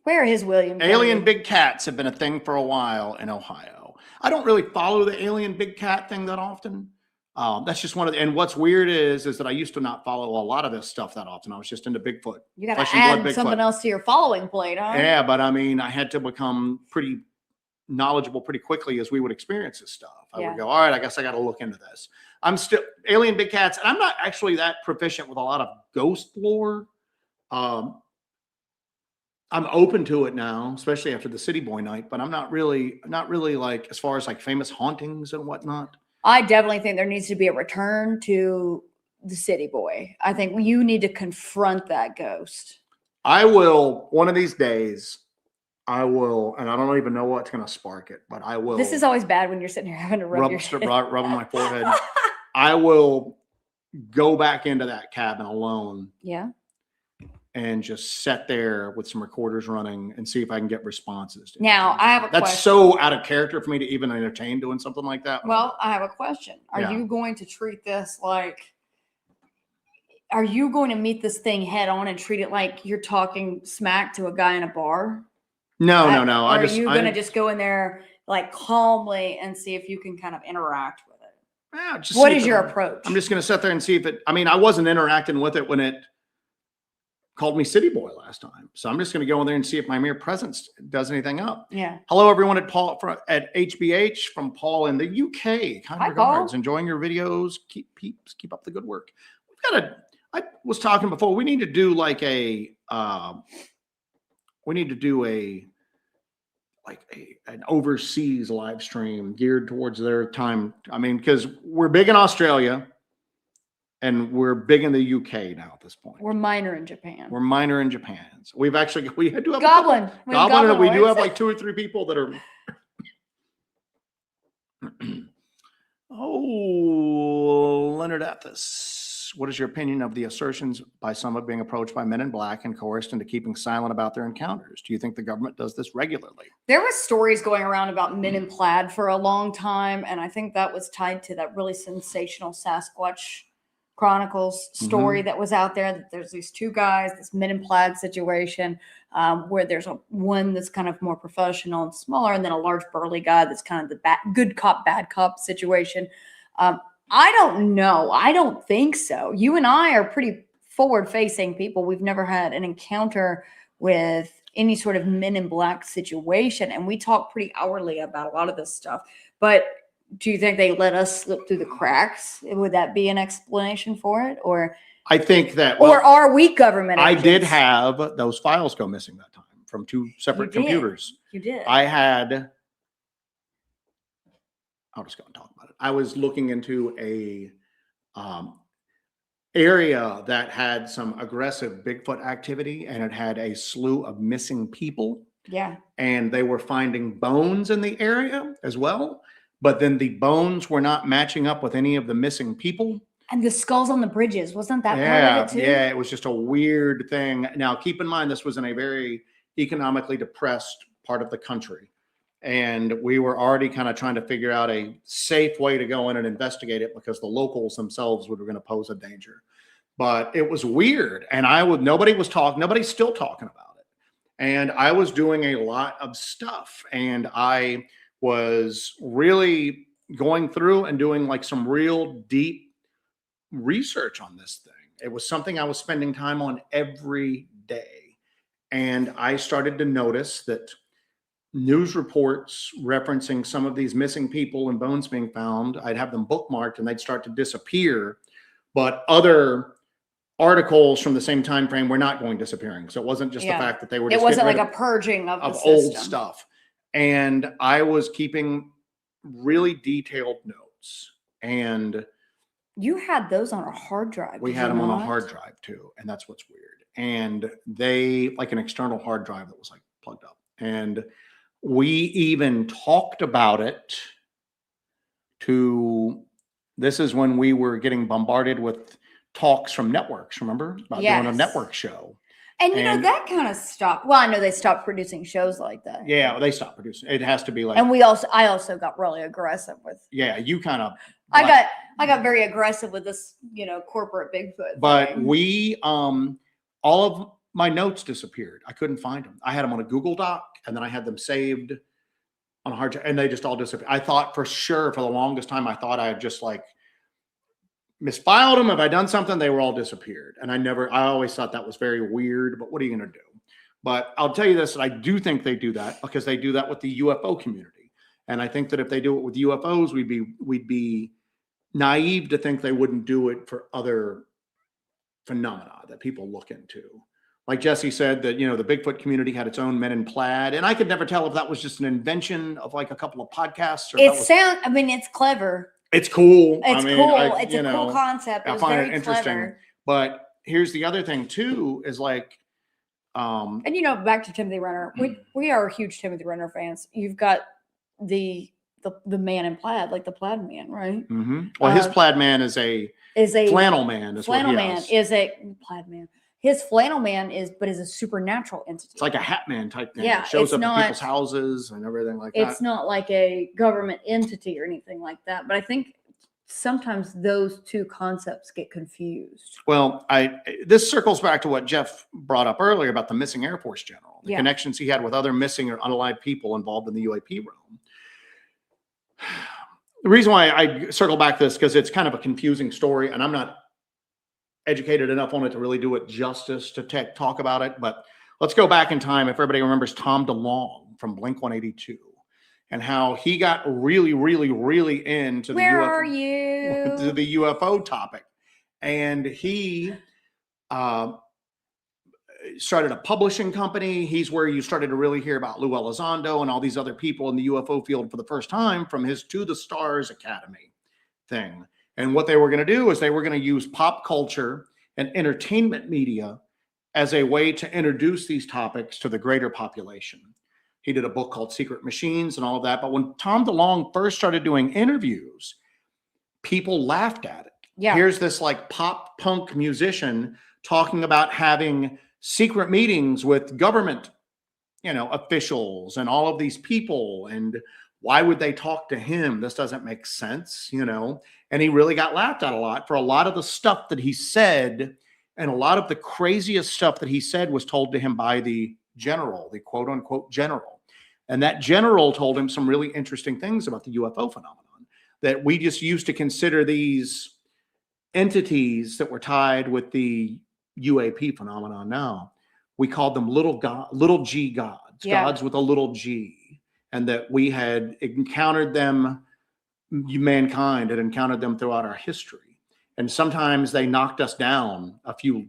Where is William? Alien big cats have been a thing for a while in Ohio. I don't really follow the alien big cat thing that often. That's just one of the, and what's weird is that I used to not follow a lot of this stuff that often. I was just into Bigfoot. You got to add something else to your following plate, huh? Yeah, but I mean, I had to become pretty knowledgeable pretty quickly as we would experience this stuff. I would go, all right, I guess I got to look into this. I'm still alien big cats, and I'm not actually that proficient with a lot of ghost lore. I'm open to it now, especially after the City Boy night, but I'm not really like, as far as like famous hauntings and whatnot. I definitely think there needs to be a return to the City Boy. I think you need to confront that ghost. I will, one of these days, I will, and I don't even know what's going to spark it, but I will. This is always bad when you're sitting here having to rub my forehead. I will go back into that cabin alone. Yeah. And just sit there with some recorders running and see if I can get responses. Now, I have a question. That's so out of character for me to even entertain doing something like that. Well, I have a question. Are you going to treat this like, are you going to meet this thing head on and treat it like you're talking smack to a guy in a bar? No. Are you going to just go in there like calmly and see if you can kind of interact with it? Yeah, what is your approach? I'm just going to sit there and see if it, I mean, I wasn't interacting with it when it called me City Boy last time. So I'm just going to go in there and see if my mere presence does anything up. Yeah. Hello, everyone at HBH from Paul in the UK. Kind regards. Paul. Enjoying your videos. Keep up the good work. I was talking before, we need to do like an overseas live stream geared towards their time. I mean, because we're big in Australia. And we're big in the UK now at this point. We're minor in Japan. So we do have Goblin. We do have like 2 or 3 people that are. Oh, Leonard Athos. asks, what is your opinion of the assertions by some of being approached by men in black and coerced into keeping silent about their encounters? Do you think the government does this regularly? There were stories going around about men in plaid for a long time, and I think that was tied to that really sensational Sasquatch Chronicles story that was out there, that there's these two guys, this men in plaid situation, where there's one that's kind of more professional and smaller, and then a large burly guy that's kind of the good cop, bad cop situation. I don't know. I don't think so. You and I are pretty forward-facing people. We've never had an encounter with any sort of men in black situation, and we talk pretty hourly about a lot of this stuff. But do you think they let us slip through the cracks? Would that be an explanation for it? Or I think that, or are we government agents? I did have those files go missing that time from two separate computers. You did. I had, I'll just go and talk about it. I was looking into a area that had some aggressive Bigfoot activity, and it had a slew of missing people. Yeah. And they were finding bones in the area as well. But then the bones were not matching up with any of the missing people. And the skulls on the bridges, wasn't that part of it too? Yeah, it was just a weird thing. Now, keep in mind, this was in a very economically depressed part of the country. And we were already kind of trying to figure out a safe way to go in and investigate it, because the locals themselves were going to pose a danger. But it was weird. And nobody's still talking about it. And I was doing a lot of stuff. And I was really going through and doing like some real deep research on this thing. It was something I was spending time on every day. And I started to notice that news reports referencing some of these missing people and bones being found, I'd have them bookmarked and they'd start to disappear. But other articles from the same time frame were not going disappearing. So it wasn't just the fact that they were just it wasn't like a purging of the old stuff. And I was keeping really detailed notes. And you had those on a hard drive. We had them on a hard drive too. And that's what's weird. And they, like an external hard drive that was like plugged up. And we even talked about it this is when we were getting bombarded with talks from networks, remember? About doing a network show. And you know, that kind of stopped. Well, I know they stopped producing shows like that. Yeah, they stopped producing. It has to be like. And I also got really aggressive with. Yeah, you kind of. I got very aggressive with this, corporate Bigfoot. But thing. All of my notes disappeared. I couldn't find them. I had them on a Google Doc, and then I had them saved on a hard drive, and they just all disappeared. I thought for sure, for the longest time, I thought I had just like misfiled them. If I done something, they were all disappeared. And I always thought that was very weird, but what are you going to do? But I'll tell you this, that I do think they do that because they do that with the UFO community. And I think that if they do it with UFOs, we'd be naive to think they wouldn't do it for other phenomena that people look into. Like Jesse said, that, the Bigfoot community had its own men in plaid. And I could never tell if that was just an invention of like a couple of podcasts. Or it's clever. It's cool. It's cool. It's a cool concept. I find it interesting. Clever. But here's the other thing too, is like, and back to Timothy Renner. We are huge Timothy Renner fans. You've got the man in plaid, like the plaid man, right? Mm-hmm. Well, his plaid man is a flannel man. Flannel man is a plaid man. His flannel man is a supernatural entity. It's like a hat man type thing. Yeah, it shows up in people's houses and everything like that. It's not like a government entity or anything like that. But I think sometimes those two concepts get confused. Well, this circles back to what Jeff brought up earlier about the missing Air Force general, the connections he had with other missing or unalive people involved in the UAP realm. The reason why I circle back to this, because it's kind of a confusing story, and I'm not educated enough on it to really do it justice to talk about it. But let's go back in time. If everybody remembers Tom DeLonge from Blink-182 and how he got really, really, really into the UFO topic. And he started a publishing company. He's where you started to really hear about Lou Elizondo and all these other people in the UFO field for the first time from his To the Stars Academy thing. And what they were going to do is they were going to use pop culture and entertainment media as a way to introduce these topics to the greater population. He did a book called Secret Machines and all of that. But when Tom DeLonge first started doing interviews, people laughed at it. Yeah. Here's this like pop punk musician talking about having secret meetings with government, officials and all of these people. And why would they talk to him? This doesn't make sense, And he really got laughed at a lot for a lot of the stuff that he said. And a lot of the craziest stuff that he said was told to him by the general, the quote unquote general. And that general told him some really interesting things about the UFO phenomenon that we just used to consider these entities that were tied with the UAP phenomenon. Now we called them little g gods, gods with a little g, and that we had encountered them, mankind had encountered them throughout our history. And sometimes they knocked us down a few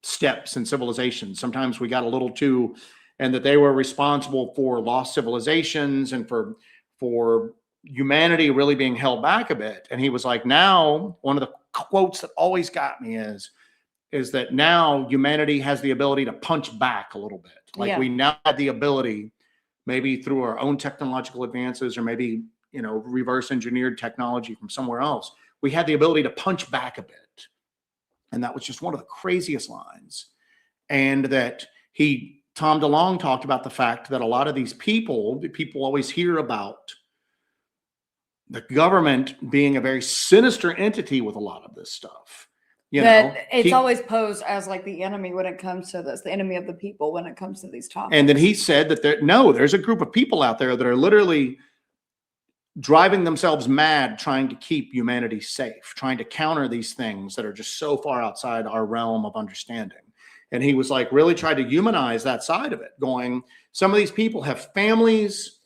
steps in civilization. Sometimes we got a little too, and that they were responsible for lost civilizations and for humanity really being held back a bit. And he was like, now, one of the quotes that always got me is that now humanity has the ability to punch back a little bit. Like we now have the ability, maybe through our own technological advances or maybe, reverse engineered technology from somewhere else, we had the ability to punch back a bit. And that was just one of the craziest lines. And that Tom DeLonge talked about the fact that a lot of these people always hear about the government being a very sinister entity with a lot of this stuff. It's always posed as like the enemy when it comes to this, the enemy of the people when it comes to these topics. And then he said that there's a group of people out there that are literally driving themselves mad trying to keep humanity safe, trying to counter these things that are just so far outside our realm of understanding. And he was like, really tried to humanize that side of it, going, some of these people have families,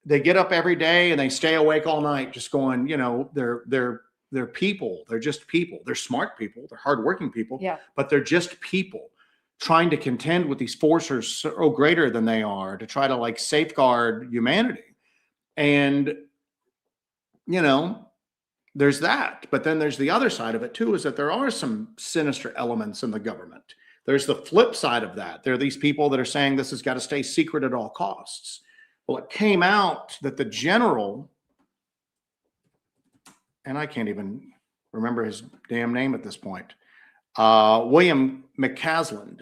they get up every day and they stay awake all night, just going, they're people. They're just people. They're smart people. They're hardworking people, but they're just people trying to contend with these forces so greater than they are to try to like safeguard humanity. And, there's that, but then there's the other side of it too, is that there are some sinister elements in the government. There's the flip side of that. There are these people that are saying this has got to stay secret at all costs. Well, it came out that the general, and I can't even remember his damn name at this point, William McCaslin.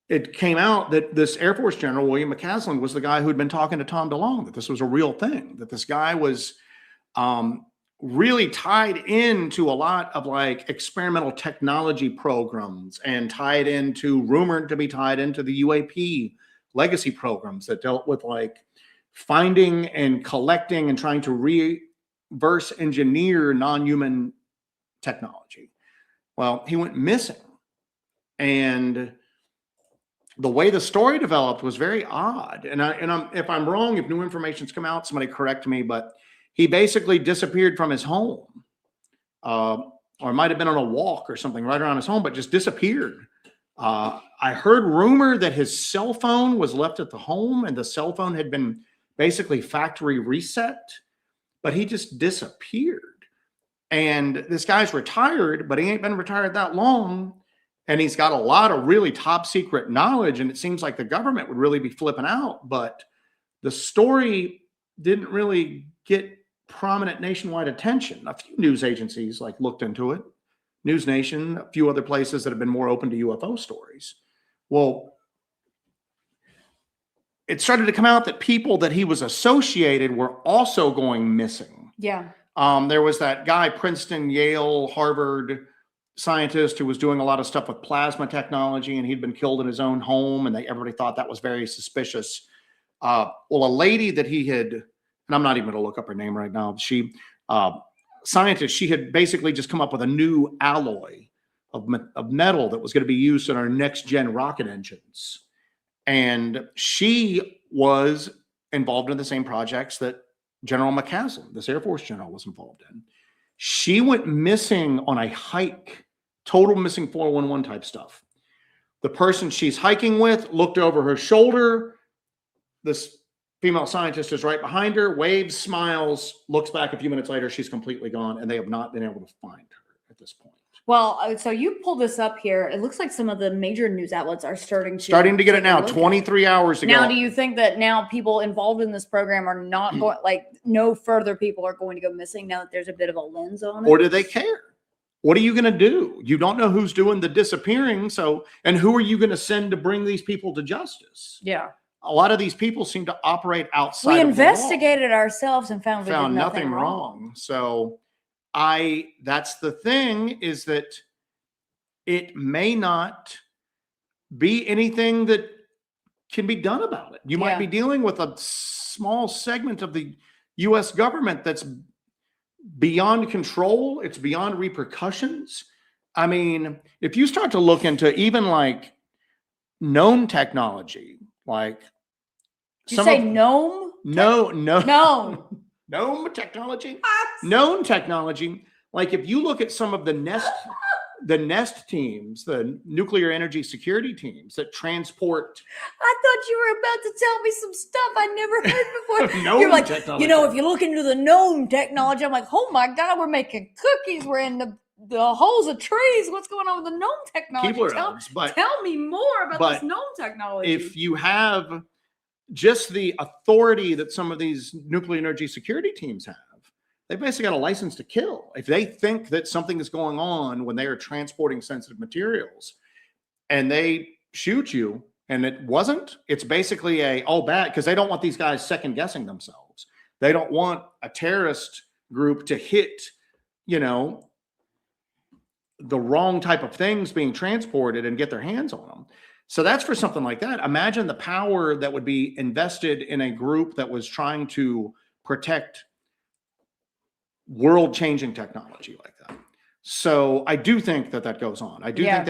It came out that this Air Force general, William McCaslin, was the guy who'd been talking to Tom DeLonge, that this was a real thing, that this guy was really tied into a lot of like experimental technology programs and rumored to be tied into the UAP legacy programs that dealt with like finding and collecting and trying to reverse engineer non-human technology. Well, he went missing. And the way the story developed was very odd. And if I'm wrong, if new information's come out, somebody correct me, but he basically disappeared from his home. Or might have been on a walk or something right around his home, but just disappeared. I heard rumor that his cell phone was left at the home and the cell phone had been basically factory reset, but he just disappeared. And this guy's retired, but he ain't been retired that long. And he's got a lot of really top secret knowledge. And it seems like the government would really be flipping out, but the story didn't really get prominent nationwide attention. A few news agencies like looked into it. News Nation, a few other places that have been more open to UFO stories. Well, it started to come out that people that he was associated were also going missing. Yeah. There was that guy, Princeton, Yale, Harvard scientist who was doing a lot of stuff with plasma technology, and he'd been killed in his own home, and everybody thought that was very suspicious. Well, a lady that he had, and I'm not even going to look up her name right now, scientist, she had basically just come up with a new alloy of metal that was going to be used in our next gen rocket engines. And she was involved in the same projects that General McCaslin, this Air Force general, was involved in. She went missing on a hike, total missing 411 type stuff. The person she's hiking with looked over her shoulder. This female scientist is right behind her, waves, smiles, looks back a few minutes later, she's completely gone, and they have not been able to find her. at this point. Well, so you pulled this up here. It looks like some of the major news outlets are starting to get it now. 23 hours ago. Now, do you think that now people involved in this program are not going, like, no further people are going to go missing now that there's a bit of a lens on it? Or do they care? What are you going to do? You don't know who's doing the disappearing. So, and who are you going to send to bring these people to justice? Yeah. A lot of these people seem to operate outside. We of investigated ourselves and found nothing wrong. So that's the thing, is that it may not be anything that can be done about it. You might be dealing with a small segment of the U.S. government that's beyond control. It's beyond repercussions. I mean, if you start to look into even like known technology, like Did you say gnome? Known technology. Known technology. Like if you look at some of the nest teams, the nuclear energy security teams that transport. I thought you were about to tell me some stuff I never heard before. You're like, technology. You know, if you look into the gnome technology, I'm like, oh my God, we're making cookies. We're in the holes of trees. What's going on with the gnome technology? Tell me more about this gnome technology. If you have just the authority that some of these nuclear energy security teams have, they basically got a license to kill. If they think that something is going on when they are transporting sensitive materials and they shoot you and it wasn't, it's basically bad, because they don't want these guys second guessing themselves. They don't want a terrorist group to hit, the wrong type of things being transported and get their hands on them. So that's for something like that. Imagine the power that would be invested in a group that was trying to protect world-changing technology like that. So I do think that goes on. I do think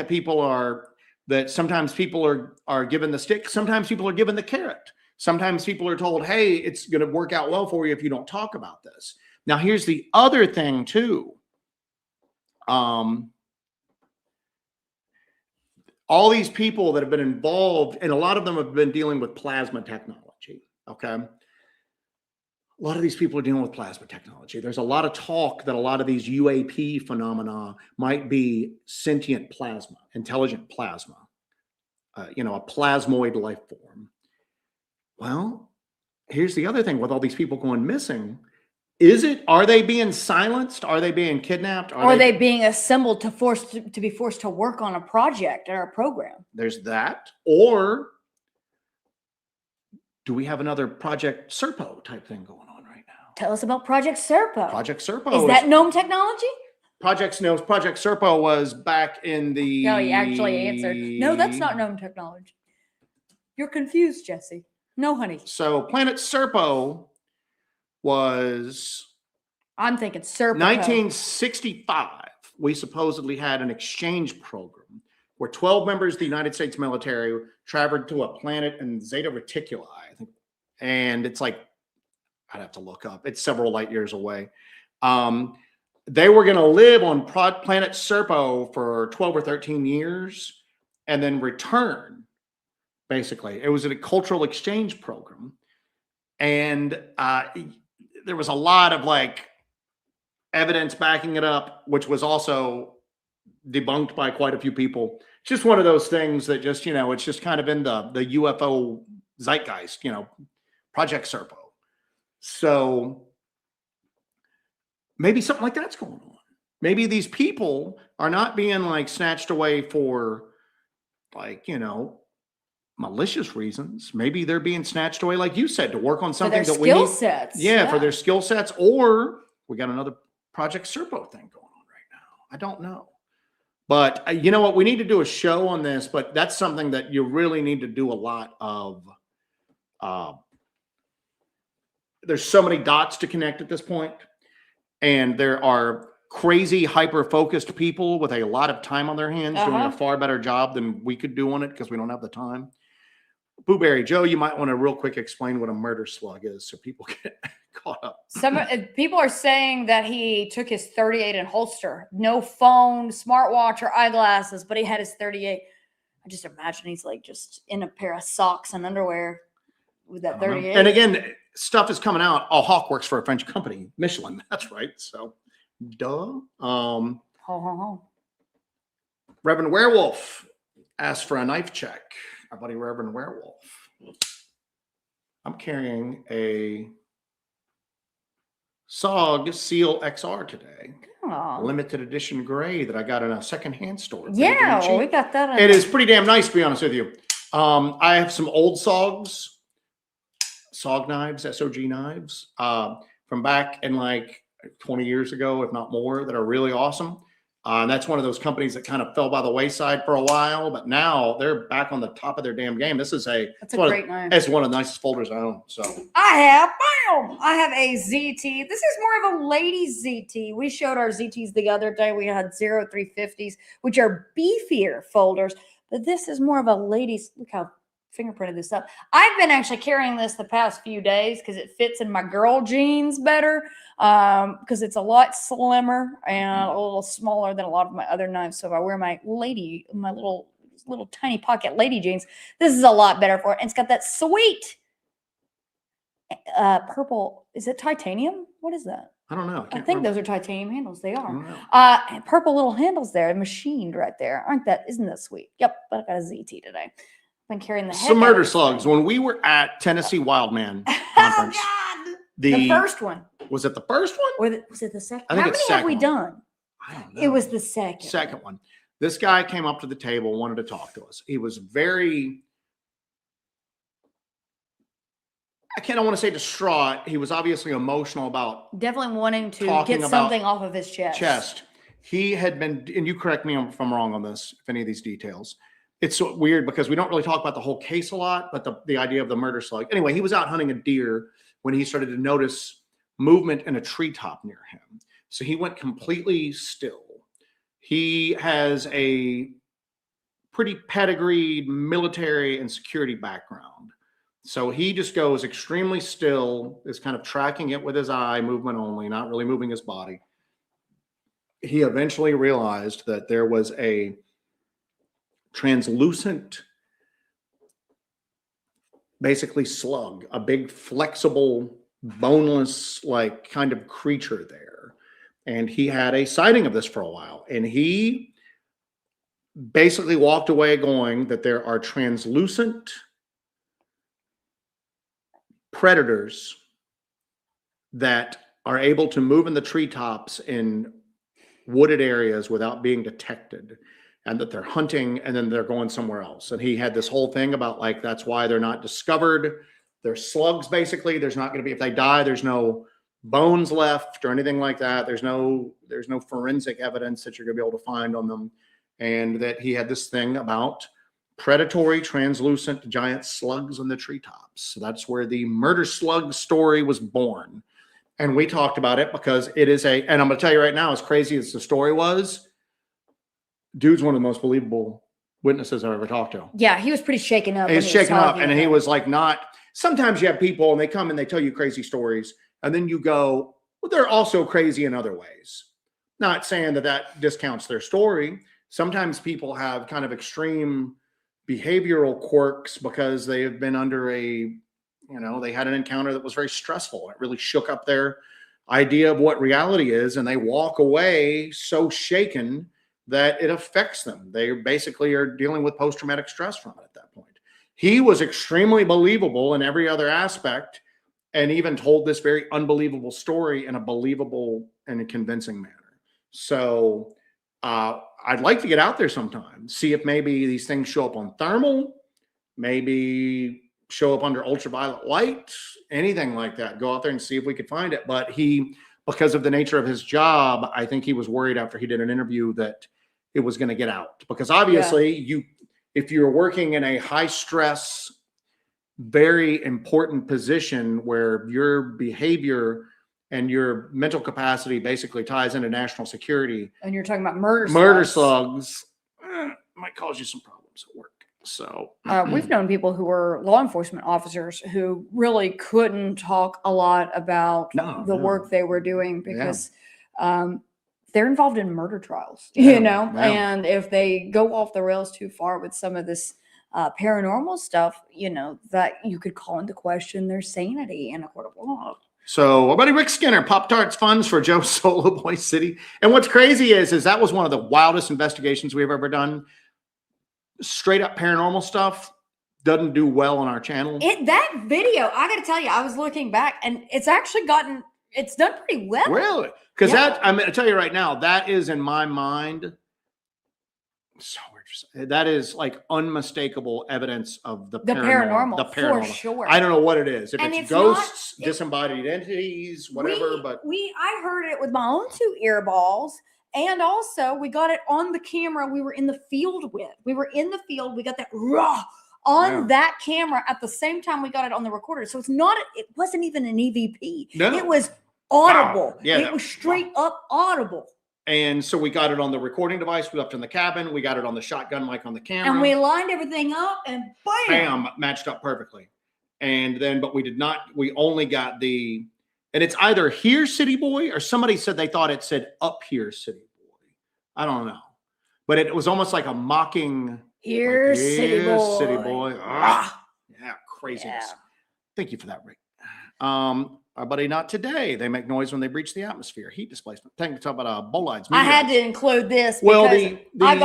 that sometimes people are given the stick. Sometimes people are given the carrot. Sometimes people are told, hey, it's going to work out well for you if you don't talk about this. Now, here's the other thing too. All these people that have been involved, and a lot of them have been dealing with plasma technology. Okay. A lot of these people are dealing with plasma technology. There's a lot of talk that a lot of these UAP phenomena might be sentient plasma, intelligent plasma, a plasmoid life form. Well, here's the other thing with all these people going missing. Are they being silenced? Are they being kidnapped? Are they being assembled to be forced to work on a project or a program? There's that. Or do we have another Project Serpo type thing going on right now? Tell us about Project Serpo. Project Serpo. Is that gnome technology? Project Serpo was back in the... No, he actually answered. No, that's not gnome technology. You're confused, Jesse. No, honey. So Planet Serpo was... I'm thinking Serpo. 1965, we supposedly had an exchange program where 12 members of the United States military traveled to a planet in Zeta Reticuli, I think. And it's like, I'd have to look up. It's several light years away. They were going to live on planet Serpo for 12 or 13 years and then return, basically. It was a cultural exchange program. And there was a lot of evidence backing it up, which was also debunked by quite a few people. It's just one of those things that just, it's just kind of in the UFO zeitgeist, Project Serpo. So maybe something like that's going on. Maybe these people are not being snatched away for malicious reasons. Maybe they're being snatched away, like you said, to work on something that we need. Skill sets. Yeah, for their skill sets. Or we got another Project Serpo thing going on right now. I don't know. But you know what? We need to do a show on this, but that's something that you really need to do a lot of. There's so many dots to connect at this point, and there are crazy, hyper-focused people with a lot of time on their hands doing a far better job than we could do on it because we don't have the time. Booberry Joe, you might want to real quick explain what a murder slug is so people get caught up. Some people are saying that he took his 38 and holster, no phone, smartwatch, or eyeglasses, but he had his 38. I just imagine he's just in a pair of socks and underwear with that 38. And again, stuff is coming out. Oh, Hawk works for a French company, Michelin. That's right. So, duh. Ho, ho, ho. Reverend Werewolf asked for a knife check. Our buddy Reverend Werewolf. I'm carrying a SOG Seal XR today. Aw. Limited edition gray that I got in a secondhand store. Yeah, well, we got that. It is pretty damn nice, to be honest with you. I have some old SOG knives, SOG knives, from back in like 20 years ago, if not more, that are really awesome. And that's one of those companies that kind of fell by the wayside for a while, but now they're back on the top of their damn game. That's a great knife. It's one of the nicest folders I own. So I have a ZT. This is more of a ladies ZT. We showed our ZTs the other day. We had 0350s, which are beefier folders, but this is more of a ladies. Look how fingerprinted this up. I've been actually carrying this the past few days because it fits in my girl jeans better, because it's a lot slimmer and a little smaller than a lot of my other knives. So if I wear my little tiny pocket lady jeans, this is a lot better for it. And it's got that sweet purple. Is it titanium? What is that? I don't know. I think those are titanium handles. They are. Purple little handles there, machined right there. Isn't that sweet? Yep. But I got a ZT today. Been carrying the heck some murder slugs. When we were at Tennessee Wildman Conference, the first one. Was it the first one? Or was it the second? I think How many have we done? I don't know. It was the second. Second one. This guy came up to the table, wanted to talk to us. He was very, I don't want to say distraught. He was obviously emotional about definitely wanting to get something off of his chest. He had been, and you correct me if I'm wrong on this, if any of these details. It's so weird because we don't really talk about the whole case a lot, but the idea of the murder slug. Anyway, he was out hunting a deer when he started to notice movement in a treetop near him. So he went completely still. He has a pretty pedigreed military and security background. So he just goes extremely still, is kind of tracking it with his eye movement only, not really moving his body. He eventually realized that there was a translucent, basically slug, a big flexible, boneless, like kind of creature there. And he had a sighting of this for a while. And he basically walked away going that there are translucent predators that are able to move in the treetops in wooded areas without being detected, and that they're hunting and then they're going somewhere else. And he had this whole thing about like, that's why they're not discovered. They're slugs, basically. There's not going to be, if they die, there's no bones left or anything like that. There's no forensic evidence that you're going to be able to find on them. And that he had this thing about predatory, translucent, giant slugs in the treetops. So that's where the murder slug story was born. And we talked about it because it is and I'm going to tell you right now, as crazy as the story was, dude's one of the most believable witnesses I've ever talked to. Yeah, he was pretty shaken up. He was shaken up, and he was like, not. Sometimes you have people and they come and they tell you crazy stories, and then you go, well, they're also crazy in other ways. Not saying that discounts their story. Sometimes people have kind of extreme behavioral quirks because they have been under they had an encounter that was very stressful. It really shook up their idea of what reality is, and they walk away so shaken that it affects them. They basically are dealing with post-traumatic stress from it at that point. He was extremely believable in every other aspect, and even told this very unbelievable story in a believable and a convincing manner. So I'd like to get out there sometime, see if maybe these things show up on thermal, maybe show up under ultraviolet light, anything like that. Go out there and see if we could find it. But because of the nature of his job, I think he was worried after he did an interview that it was going to get out. Because obviously, if you're working in a high stress, very important position where your behavior and your mental capacity basically ties into national security, and you're talking about murder slugs, might cause you some problems at work. So we've known people who were law enforcement officers who really couldn't talk a lot about the work they were doing because they're involved in murder trials, and if they go off the rails too far with some of this paranormal stuff, that you could call into question their sanity in a court of law. So our buddy Rick Skinner, Pop-Tarts funds for Joe Solo Boy City. And what's crazy is that was one of the wildest investigations we've ever done. Straight up paranormal stuff doesn't do well on our channel. That video, I got to tell you, I was looking back and it's actually it's done pretty well. Really? Because I'm going to tell you right now, that is in my mind, so that is like unmistakable evidence of the paranormal. The paranormal. For sure. I don't know what it is. If it's ghosts, disembodied entities, whatever. I heard it with my own 2 earballs. And also we got it on the camera we were in the field with. We were in the field. We got that raw on that camera at the same time we got it on the recorder. So it wasn't even an EVP. No. It was audible. Wow. Yeah, it was straight up audible. And so we got it on the recording device. We left it in the cabin. We got it on the shotgun mic on the camera. And we lined everything up and bam, matched up perfectly. And then, but we only got and it's either Here City Boy or somebody said they thought it said Up Here City Boy. I don't know. But it was almost like a mocking Here City Boy. City Boy. Ah, yeah, craziness. Yeah. Thank you for that, Rick. Our buddy Not Today. They make noise when they breach the atmosphere. Heat displacement. Thank you. Talk about bolides. I had to include this because I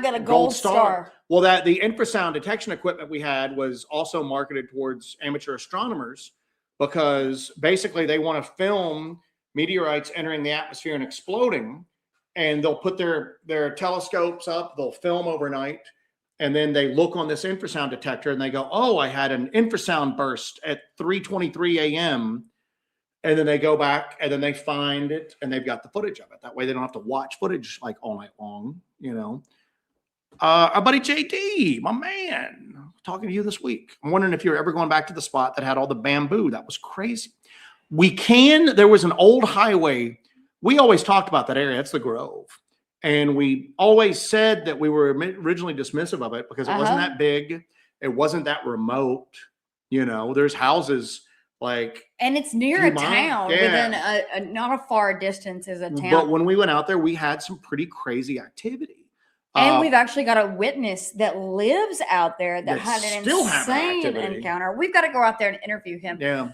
got a gold star. Well, the infrasound detection equipment we had was also marketed towards amateur astronomers because basically they want to film meteorites entering the atmosphere and exploding, and they'll put their telescopes up. They'll film overnight. And then they look on this infrasound detector and they go, oh, I had an infrasound burst at 3:23 a.m. And then they go back and then they find it and they've got the footage of it. That way they don't have to watch footage like all night long, you know. Our buddy JD, my man, talking to you this week. I'm wondering if you're ever going back to the spot that had all the bamboo. That was crazy. There was an old highway. We always talked about that area. It's the Grove. And we always said that we were originally dismissive of it because it wasn't that big. It wasn't that remote. You know, there's houses and it's near a town. Within not a far distance is a town. But when we went out there, we had some pretty crazy activity. And we've actually got a witness that lives out there that had an insane encounter. We've got to go out there and interview him. Yeah.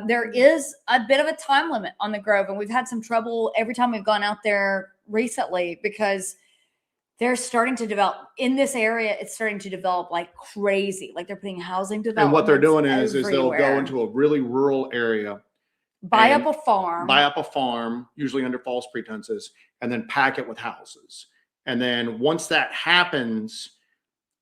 There is a bit of a time limit on the Grove, and we've had some trouble every time we've gone out there recently because they're starting to develop in this area. It's starting to develop like crazy. Like they're putting housing development. And what they're doing is they'll go into a really rural area, buy up a farm, usually under false pretenses, and then pack it with houses. And then once that happens,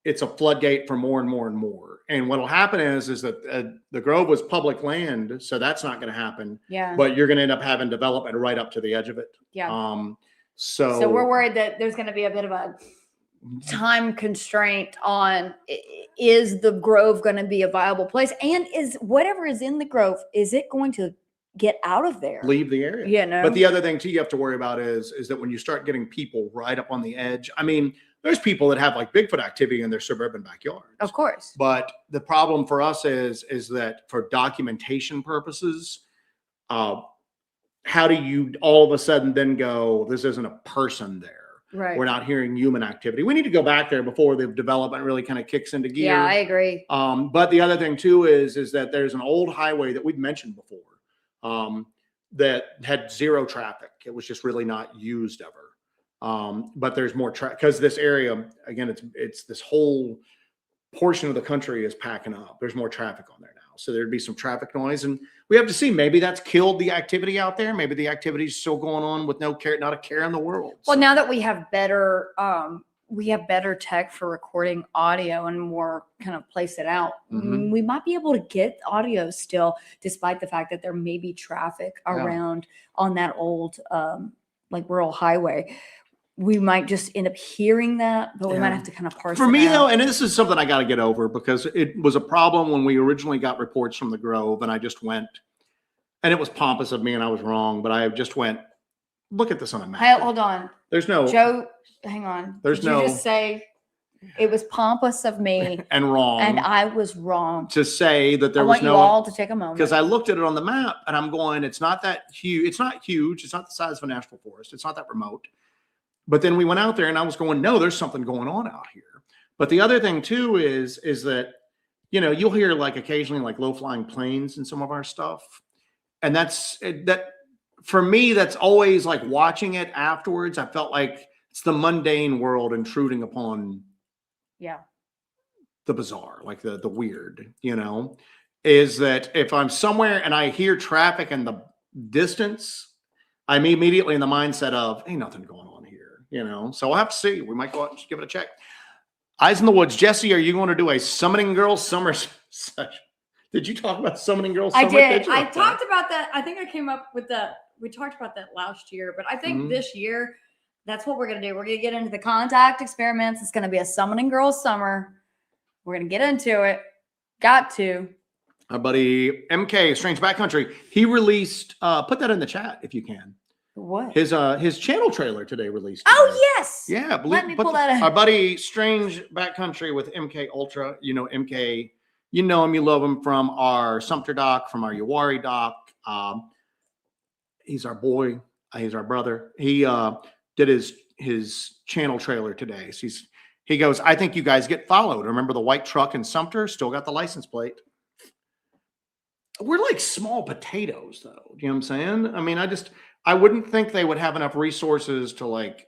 it's a floodgate for more and more and more. And what'll happen is that the Grove was public land, so that's not going to happen. Yeah. But you're going to end up having development right up to the edge of it. Yeah. So we're worried that there's going to be a bit of a time constraint on is the Grove going to be a viable place, and is whatever is in the Grove, is it going to get out of there, leave the area? Yeah, no. But the other thing too you have to worry about is that when you start getting people right up on the edge, I mean, there's people that have like Bigfoot activity in their suburban backyards, of course. But the problem for us is that for documentation purposes, how do you all of a sudden then go, this isn't a person there? Right. We're not hearing human activity. We need to go back there before the development really kind of kicks into gear. Yeah, I agree. But the other thing too is that there's an old highway that we've mentioned before that had zero traffic. It was just really not used ever. But there's more traffic because this area, again, it's this whole portion of the country is packing up. There's more traffic on there now. So there'd be some traffic noise, and we have to see, maybe that's killed the activity out there. Maybe the activity is still going on with not a care in the world. Well, now that we have better tech for recording audio and more kind of place it out, we might be able to get audio still, despite the fact that there may be traffic around on that old like rural highway. We might just end up hearing that, but we might have to kind of parse it out. For me, though, and this is something I got to get over because it was a problem when we originally got reports from the Grove, and I just went, and it was pompous of me, and I was wrong, but I just went, look at this on a map. Hey, hold on. There's no Joe. Hang on. Did you just say it was pompous of me and wrong, and I was wrong to say that there was no. I want you all to take a moment because I looked at it on the map and I'm going, it's not that huge. It's not huge. It's not the size of a national forest. It's not that remote. But then we went out there and I was going, no, there's something going on out here. But the other thing too is that, you know, you'll hear like occasionally like low flying planes in some of our stuff. and that for me, that's always like watching it afterwards. I felt like it's the mundane world intruding upon the bizarre, like the weird, is that if I'm somewhere and I hear traffic in the distance, I'm immediately in the mindset of ain't nothing going on here, so we'll have to see. We might go out and just give it a check. Eyes in the Woods. Jesse, are you going to do a Summoning Girls summer session? Did you talk about Summoning Girls summer? I did. I talked about that. I think I came up with that. We talked about that last year, but I think this year, that's what we're going to do. We're going to get into the contact experiments. It's going to be a Summoning Girls summer. We're going to get into it. Got to. Our buddy MK, Strange Backcountry, he released, put that in the chat if you can. What? His channel trailer today released. Today. Oh, yes. Yeah. Let me pull that out. Our buddy Strange Backcountry with MK Ultra. MK, you know him, you love him from our Sumter doc, from our Uwari doc. He's our boy. He's our brother. He did his channel trailer today. So he goes, I think you guys get followed. Remember the white truck in Sumter? Still got the license plate. We're like small potatoes, though. You know what I'm saying? I mean, I wouldn't think they would have enough resources to like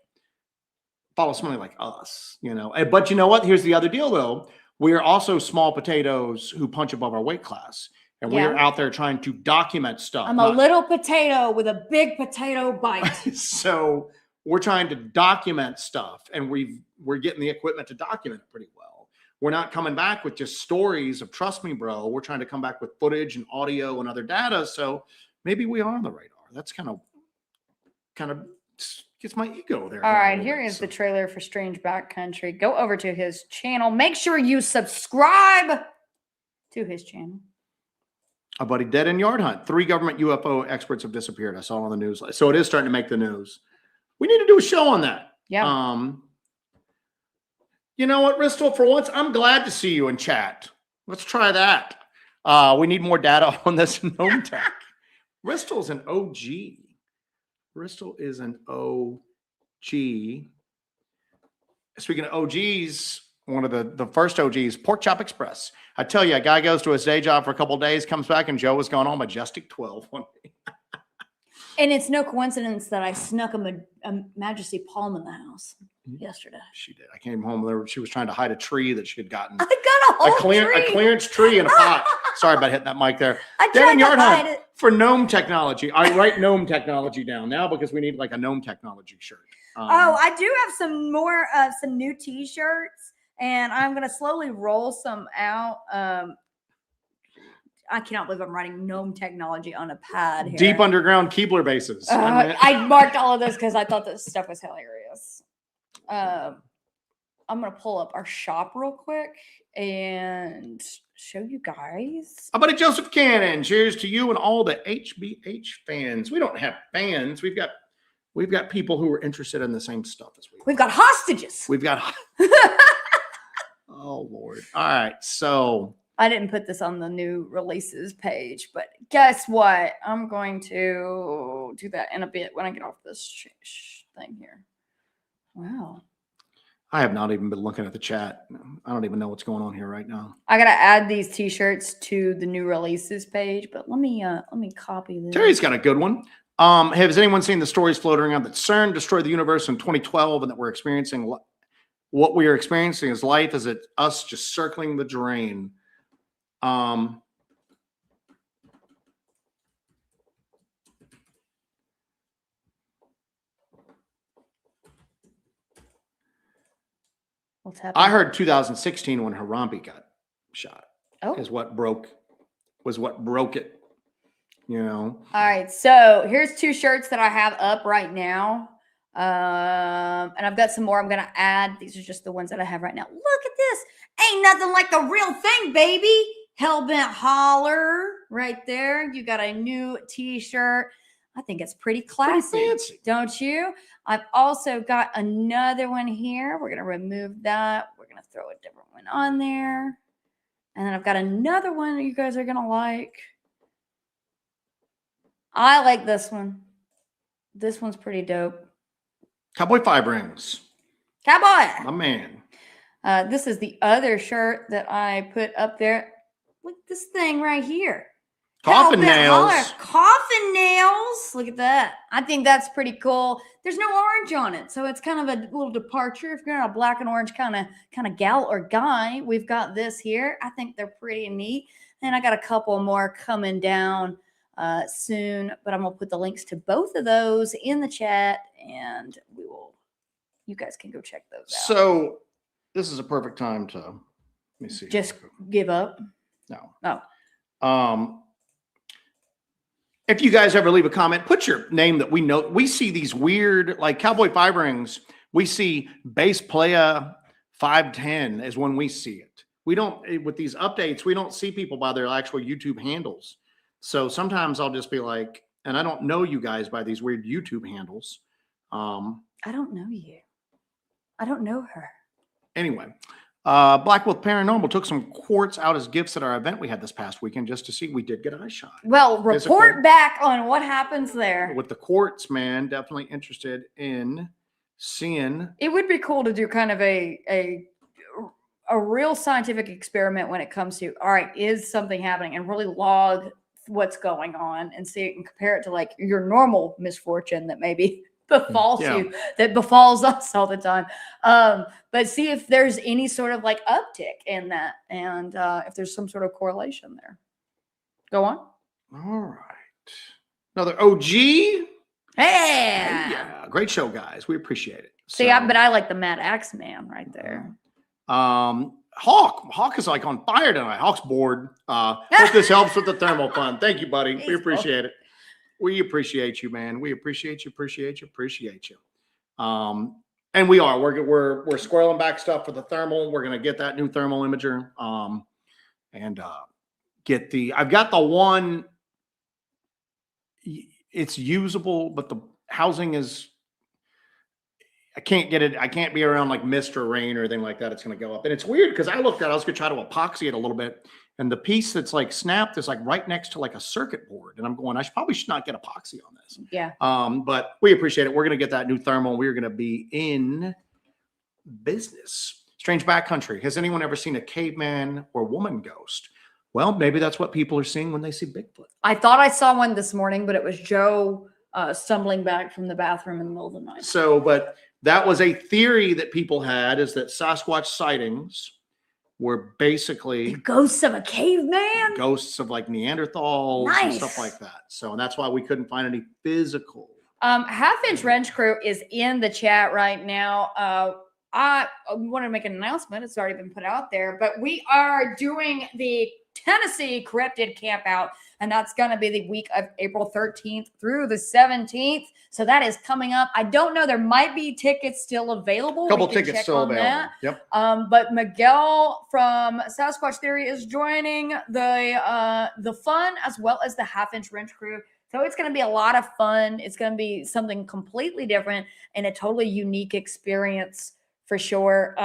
follow somebody like us, But you know what? Here's the other deal, though. We are also small potatoes who punch above our weight class. And we're out there trying to document stuff. I'm a little potato with a big potato bite. So we're trying to document stuff, and we're getting the equipment to document it pretty well. We're not coming back with just stories of trust me, bro. We're trying to come back with footage and audio and other data. So maybe we are on the radar. That's kind of gets my ego there. All right, here is the trailer for Strange Backcountry. Go over to his channel. Make sure you subscribe to his channel. Our buddy Dead in Yard Hunt. 3 government UFO experts have disappeared. I saw it on the news. So it is starting to make the news. We need to do a show on that. Yeah. You know what, Bristol? For once, I'm glad to see you in chat. Let's try that. We need more data on this gnome tech. Bristol's an OG. Bristol is an OG. Speaking of OGs, one of the first OGs, Pork Chop Express. I tell you, a guy goes to his day job for a couple of days, comes back, and Joe was going on Majestic 12 one day. And it's no coincidence that I snuck a Majesty Palm in the house yesterday. She did. I came home there. She was trying to hide a tree that she had gotten. I got a clearance tree in a pot. Sorry about hitting that mic there. I tried to hide it. For gnome technology. I write gnome technology down now because we need like a gnome technology shirt. I do have some new t-shirts, and I'm going to slowly roll some out. I cannot believe I'm writing gnome technology on a pad here. Deep underground Keebler bases. I marked all of this because I thought this stuff was hilarious. I'm going to pull up our shop real quick and show you guys. Our buddy Joseph Cannon. Cheers to you and all the HBH fans. We don't have fans. We've got people who are interested in the same stuff as we are. We've got hostages. Oh, Lord. All right. So I didn't put this on the new releases page, but guess what? I'm going to do that in a bit when I get off this thing here. Wow. I have not even been looking at the chat. I don't even know what's going on here right now. I got to add these t-shirts to the new releases page, but let me copy this. Terry's got a good one. Has anyone seen the stories floating around that CERN destroyed the universe in 2012 and that we're experiencing what we are experiencing as life? Is it us just circling the drain? What's happening? I heard 2016 when Harambe got shot. Oh, was what broke it. All right, so here's 2 shirts that I have up right now. And I've got some more I'm going to add. These are just the ones that I have right now. Look at this. Ain't nothing like the real thing, baby. Hellbent holler right there. You got a new t-shirt. I think it's pretty classy. Pretty fancy. Don't you? I've also got another one here. We're going to remove that. We're going to throw a different one on there. And then I've got another one that you guys are going to like. I like this one. This one's pretty dope. Cowboy 5 rings. Cowboy. My man. This is the other shirt that I put up there. Look at this thing right here. Coffin Hellbent nails. holler. Coffin nails. Look at that. I think that's pretty cool. There's no orange on it, so it's kind of a little departure. If you're not a black and orange kind of gal or guy, we've got this here. I think they're pretty neat. And I got a couple more coming down soon, but I'm gonna put the links to both of those in the chat, and you guys can go check those out. So this is a perfect time to, let me see. Just give up. No. Oh. If you guys ever leave a comment, put your name that we know. We see these weird, like Cowboy Five Rings. We see Base Playa 510 is when we see it. We don't, with these updates, we don't see people by their actual YouTube handles. So sometimes I'll just be like, and I don't know you guys by these weird YouTube handles. I don't know you. I don't know her. Anyway, Black Wolf Paranormal took some quartz out as gifts at our event we had this past weekend just to see. We did get eye shot. Well, report back on what happens there. With the quartz, man, definitely interested in seeing. It would be cool to do kind of a real scientific experiment when it comes to, all right, is something happening, and really log what's going on and see and compare it to like your normal misfortune that maybe befalls you, that befalls us all the time. But see if there's any sort of like uptick in that, and if there's some sort of correlation there. Go on. All right. Another OG. Hey. Yeah. Great show, guys. We appreciate it. See, but I like the Mad Axe Man right there. Hawk is like on fire tonight. Hawk's bored. Hope this helps with the thermal fun. Thank you, buddy. We appreciate it. We appreciate you, man. We appreciate you. And we are. We're squirreling back stuff for the thermal. We're gonna get that new thermal imager. And get the. I've got the one. It's usable, but the housing is. I can't get it. I can't be around like mist or rain or anything like that. It's gonna go up, and it's weird because I looked at. I was gonna try to epoxy it a little bit. And the piece that's like snapped is like right next to like a circuit board. And I'm going, I probably should not get epoxy on this. Yeah. But we appreciate it. We're going to get that new thermal. We're going to be in business. Strange backcountry. Has anyone ever seen a caveman or woman ghost? Well, maybe that's what people are seeing when they see Bigfoot. I thought I saw one this morning, but it was Joe stumbling back from the bathroom in the middle of the night. So, but that was a theory that people had, is that Sasquatch sightings were basically the ghosts of a caveman, ghosts of like Neanderthals and stuff like that. So, and that's why we couldn't find any physical. Half-Inch Wrench Crew is in the chat right now. I want to make an announcement. It's already been put out there, but we are doing the Tennessee Cryptid Camp Out, and that's going to be the week of April 13th through the 17th. So that is coming up. I don't know. There might be tickets still available. A couple tickets still available. That. Yep. But Miguel from Sasquatch Theory is joining the fun as well as the Half-Inch Wrench Crew. So it's going to be a lot of fun. It's going to be something completely different and a totally unique experience for sure.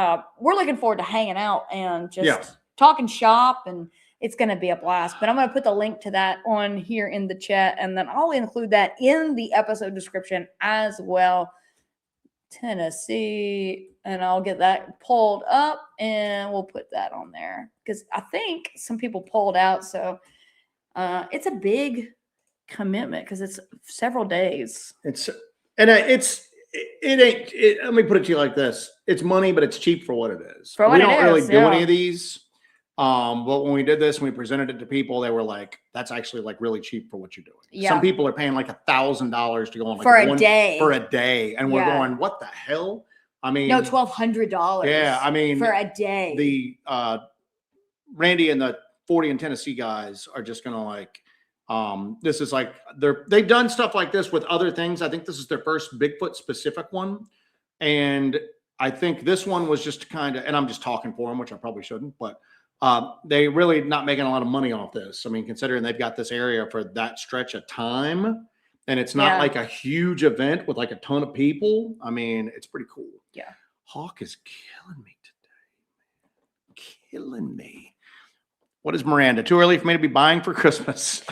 We're looking forward to hanging out and just talking shop, and it's going to be a blast. But I'm going to put the link to that on here in the chat, and then I'll include that in the episode description as well. Tennessee, and I'll get that pulled up, and we'll put that on there because I think some people pulled out. So it's a big commitment because it's several days. Let me put it to you like this. It's money, but it's cheap for what it is. We don't really do any of these. But when we did this and we presented it to people, they were like, that's actually like really cheap for what you're doing. Yeah. Some people are paying like $1,000 to go on like for a day. And we're going, what the hell? I mean, no, $1,200. Yeah. I mean, for a day. The Randy and the 40 in Tennessee guys are just going to like, this is like they've done stuff like this with other things. I think this is their first Bigfoot specific one. And I think this one was just kind of, and I'm just talking for them, which I probably shouldn't, but they really not making a lot of money off this. I mean, considering they've got this area for that stretch of time, and it's not like a huge event with like a ton of people. I mean, it's pretty cool. Yeah. Hawk is killing me today. Killing me. What is Miranda? Too early for me to be buying for Christmas.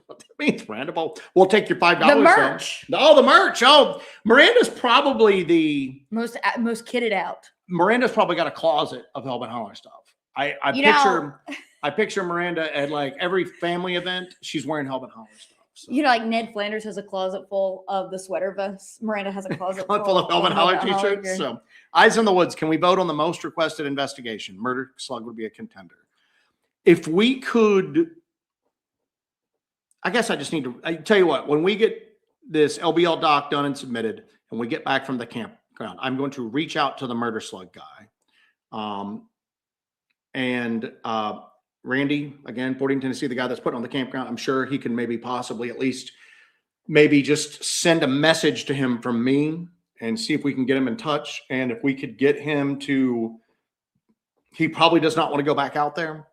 What that means, Miranda? We'll take your $5. The merch. Oh, the merch. Oh, Miranda's probably the most kitted out. Miranda's probably got a closet of Hellbent Holler stuff. I picture Miranda at like every family event. She's wearing Hellbent Holler stuff. So. Like Ned Flanders has a closet full of the sweater vests. Miranda has a closet full of Hellbent Holler t-shirts. So, Eyes in the Woods. Can we vote on the most requested investigation? Murder slug would be a contender. If we could, I guess I just need to. I tell you what. When we get this LBL doc done and submitted, and we get back from the campground, I'm going to reach out to the murder slug guy, and Randy, again, Fording, Tennessee, the guy that's putting on the campground. I'm sure he can possibly at least just send a message to him from me and see if we can get him in touch. And if we could get him to, he probably does not want to go back out there,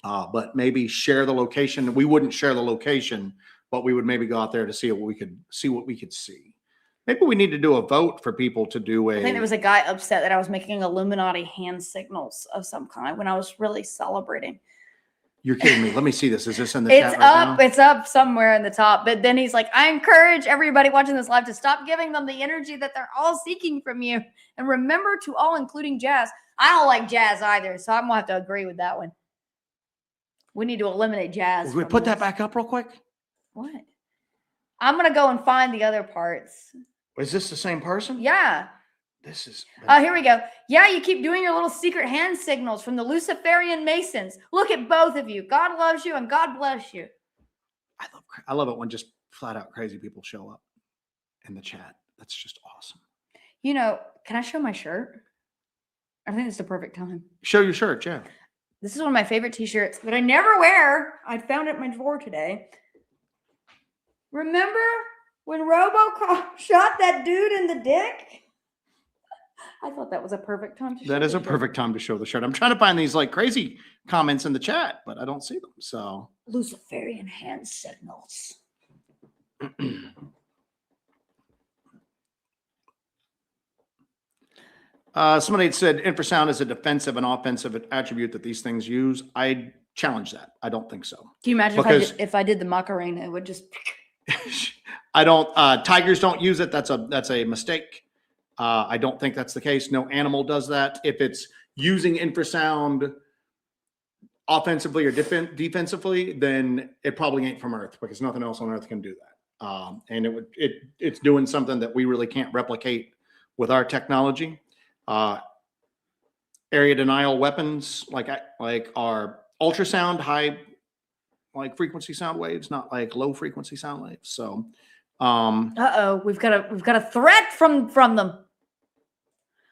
but maybe share the location. We wouldn't share the location, but we would maybe go out there to see what we could see. Maybe we need to do a vote for people to do I think there was a guy upset that I was making Illuminati hand signals of some kind when I was really celebrating. You're kidding me. Let me see this. Is this in the chat right now? It's up somewhere in the top. But then he's like, I encourage everybody watching this live to stop giving them the energy that they're all seeking from you. And remember to all, including Jazz. I don't like Jazz either, so I'm going to have to agree with that one. We need to eliminate Jazz. Can we put that back up real quick? What? I'm going to go and find the other parts. Is this the same person? Yeah. This is. Here we go. Yeah, you keep doing your little secret hand signals from the Luciferian Masons. Look at both of you. God loves you and God bless you. I love it when just flat out crazy people show up in the chat. That's just awesome. Can I show my shirt? I think it's the perfect time. Show your shirt, yeah. This is one of my favorite t-shirts that I never wear. I found it in my drawer today. Remember when RoboCop shot that dude in the dick? I thought that was a perfect time to show. That is a perfect time to show the shirt. I'm trying to find these like crazy comments in the chat, but I don't see them. So Luciferian hand signals. Somebody said infrasound is a defensive and offensive attribute that these things use. I challenge that. I don't think so. Can you imagine if I did the Macarena, it would just. I don't. Tigers don't use it. That's a mistake. I don't think that's the case. No animal does that. If it's using infrasound offensively or defensively, then it probably ain't from Earth because nothing else on Earth can do that. And it's doing something that we really can't replicate with our technology. Area denial weapons like our ultrasound high frequency sound waves, not like low frequency sound waves. So we've got a threat from them.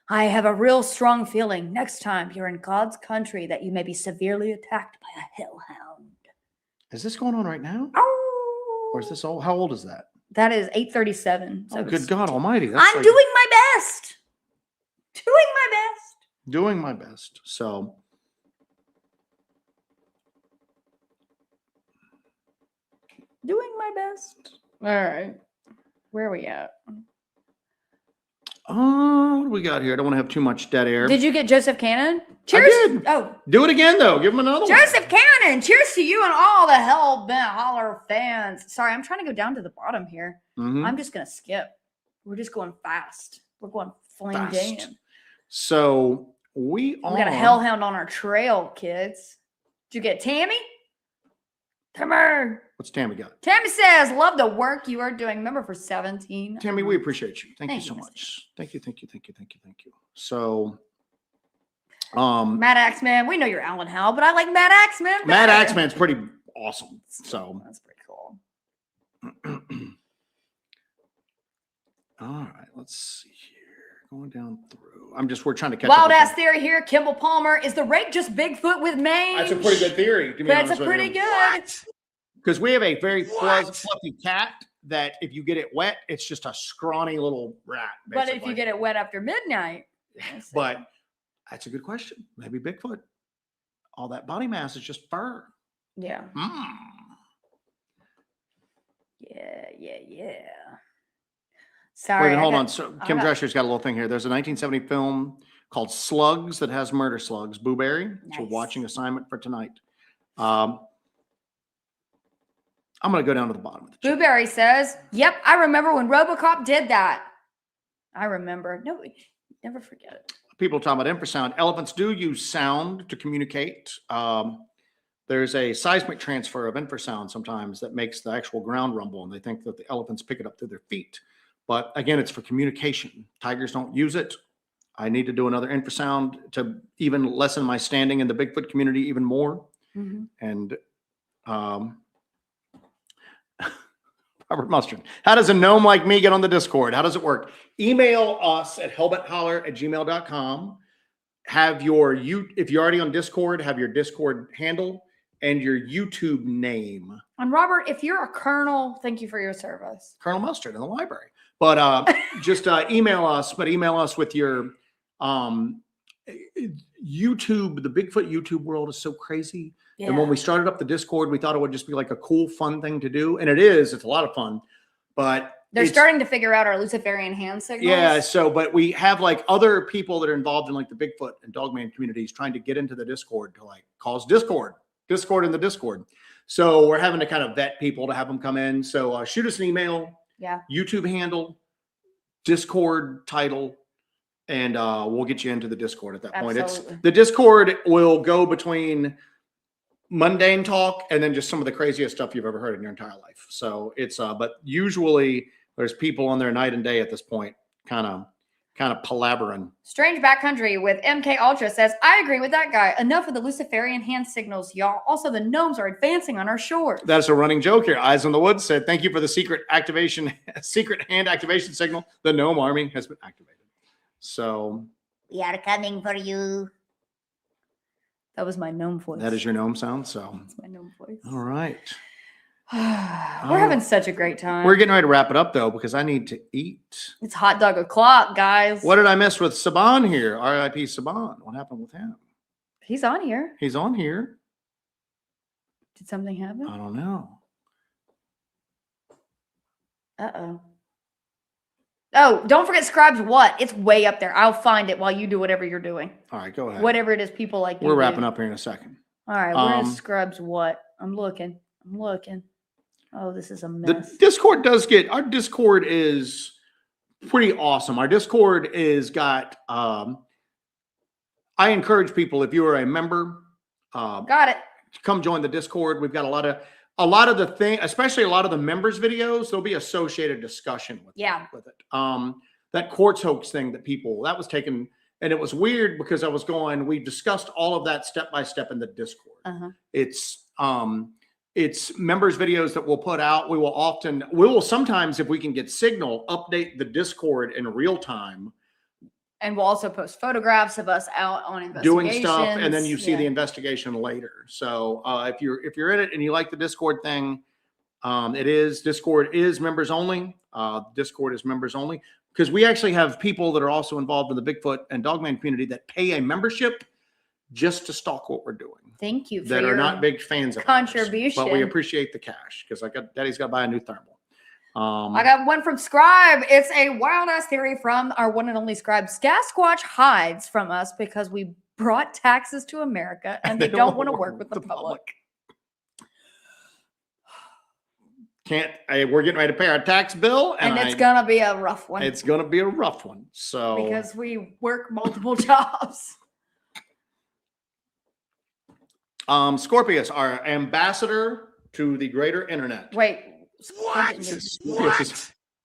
I have a real strong feeling next time you're in God's country that you may be severely attacked by a hellhound. Is this going on right now? Oh. Or is this old? How old is that? That is 8:37. So good God Almighty! I'm doing my best. Doing my best. So. Doing my best. All right. Where are we at? What do we got here? I don't want to have too much dead air. Did you get Joseph Cannon? Cheers. I did. Oh. Do it again, though. Give him another one. Joseph Cannon. Cheers to you and all the Hellbent Holler fans. Sorry, I'm trying to go down to the bottom here. Mm-hmm. I'm just going to skip. We're just going fast. We're going flame down. So we got a hellhound on our trail, kids. Did you get Tammy? Come here. What's Tammy got? Tammy says, love the work you are doing. Remember for 17. Tammy, we appreciate you. Thank you so much. Thank you. So, Mad Axeman, we know you're Alan Howell, but I like Mad Axeman better. Mad Axeman's pretty awesome. So that's pretty cool. All right, let's see here. Going down through. We're trying to catch Wild ass theory here. Kimball Palmer, is the rake just Bigfoot with mange? That's a pretty good theory. That's a pretty good. Because we have a very fluffy cat that if you get it wet, it's just a scrawny little rat. Basically. But if you get it wet after midnight. But that's a good question. Maybe Bigfoot. All that body mass is just fur. Yeah. Yeah. Sorry. Wait, hold on. So Kim Drescher's got a little thing here. There's a 1970 film called Slugs that has murder slugs. Booberry. Nice. It's a watching assignment for tonight. I'm going to go down to the bottom of the chat. Booberry says, yep, I remember when RoboCop did that. I remember. No, never forget it. people talk about infrasound. Elephants do use sound to communicate. There's a seismic transfer of infrasound sometimes that makes the actual ground rumble, and they think that the elephants pick it up through their feet. But again, it's for communication. Tigers don't use it. I need to do another infrasound to even lessen my standing in the Bigfoot community even more. Mm-hmm. And Robert Mustard, how does a gnome like me get on the Discord? How does it work? Email us at hellbentholler@gmail.com. Have your, if you're already on Discord, have your Discord handle and your YouTube name. And Robert, if you're a colonel, thank you for your service. Colonel Mustard in the library. But just email us, but email us with your YouTube. The Bigfoot YouTube world is so crazy. Yeah. And when we started up the Discord, we thought it would just be like a cool, fun thing to do. And it is. It's a lot of fun. But they're starting to figure out our Luciferian hand signals. Yeah. So, but we have like other people that are involved in like the Bigfoot and Dogman communities trying to get into the Discord to like cause Discord in the Discord. So we're having to kind of vet people to have them come in. So shoot us an email. Yeah. YouTube handle, Discord title, and we'll get you into the Discord at that point. It's the Discord will go between mundane talk and then just some of the craziest stuff you've ever heard in your entire life. So it's but usually there's people on there night and day at this point, kind of palavering. Strange Backcountry with MK Ultra says, I agree with that guy. Enough of the Luciferian hand signals, y'all. Also, the gnomes are advancing on our shores. That's a running joke here. Eyes on the Woods said, thank you for the secret hand activation signal. The gnome army has been activated. So we are coming for you. That was my gnome voice. That is your gnome sound. So that's my gnome voice. All right. We're having such a great time. We're getting ready to wrap it up though, because I need to eat. It's hot dog o'clock, guys. What did I miss with Saban here? R.I.P. Saban. What happened with him? He's on here. He's on here. Did something happen? I don't know. Uh-oh. Oh, don't forget Scribes What? It's way up there. I'll find it while you do whatever you're doing. All right, go ahead. Whatever it is people like you We're wrapping up here in a second. All right, where is Scribes What? I'm looking. Oh, this is a mess. The Discord does get, our Discord is pretty awesome. Our Discord is got, I encourage people, if you are a member, got it. Come join the Discord. We've got a lot of the thing, especially a lot of the members videos, there'll be associated discussion with it. That quartz hoax thing that was taken, and it was weird because we discussed all of that step by step in the Discord. It's members videos that we'll put out. We will sometimes, if we can get signal, update the Discord in real time. And we'll also post photographs of us out on investigations. Doing stuff, and then you see the investigation later. So if you're in it and you like the Discord thing, Discord is members only. Discord is members only because we actually have people that are also involved in the Bigfoot and Dogman community that pay a membership just to stalk what we're doing. Thank you for that are not big fans of contribution, but we appreciate the cash because Daddy's got to buy a new thermal. I got one from Scribe. It's a wild ass theory from our one and only Scribe. Sasquatch hides from us because we brought taxes to America and they don't want to work with the public. We're getting ready to pay our tax bill, and it's gonna be a rough one. It's gonna be a rough one. So because we work multiple jobs. Scorpius, our ambassador to the greater internet. Wait. What?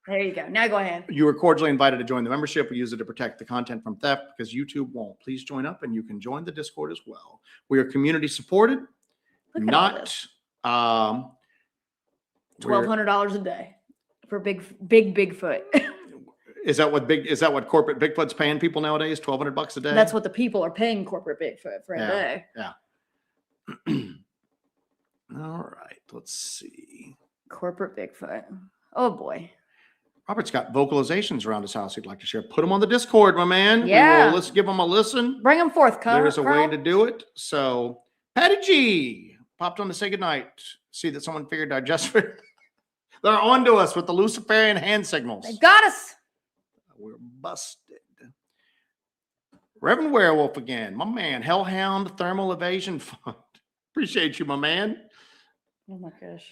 There you go. Now go ahead. You are cordially invited to join the membership. We use it to protect the content from theft because YouTube won't. Please join up and you can join the Discord as well. We are community supported. Not $1,200 a day for big Bigfoot. Is that what corporate Bigfoot's paying people nowadays? $1,200 a day? That's what the people are paying corporate Bigfoot for a day. Yeah. All right. Let's see. Corporate Bigfoot. Oh boy. Robert's got vocalizations around his house he'd like to share. Put them on the Discord, my man. Yeah. Let's give them a listen. Bring them forth, There's a way to do it. So, Patty G popped on to say goodnight. See that someone figured out just for they're on to us with the Luciferian hand signals. They got us. We're busted. Reverend Werewolf again. My man. Hellhound Thermal Evasion Fund. Appreciate you, my man. Oh my gosh.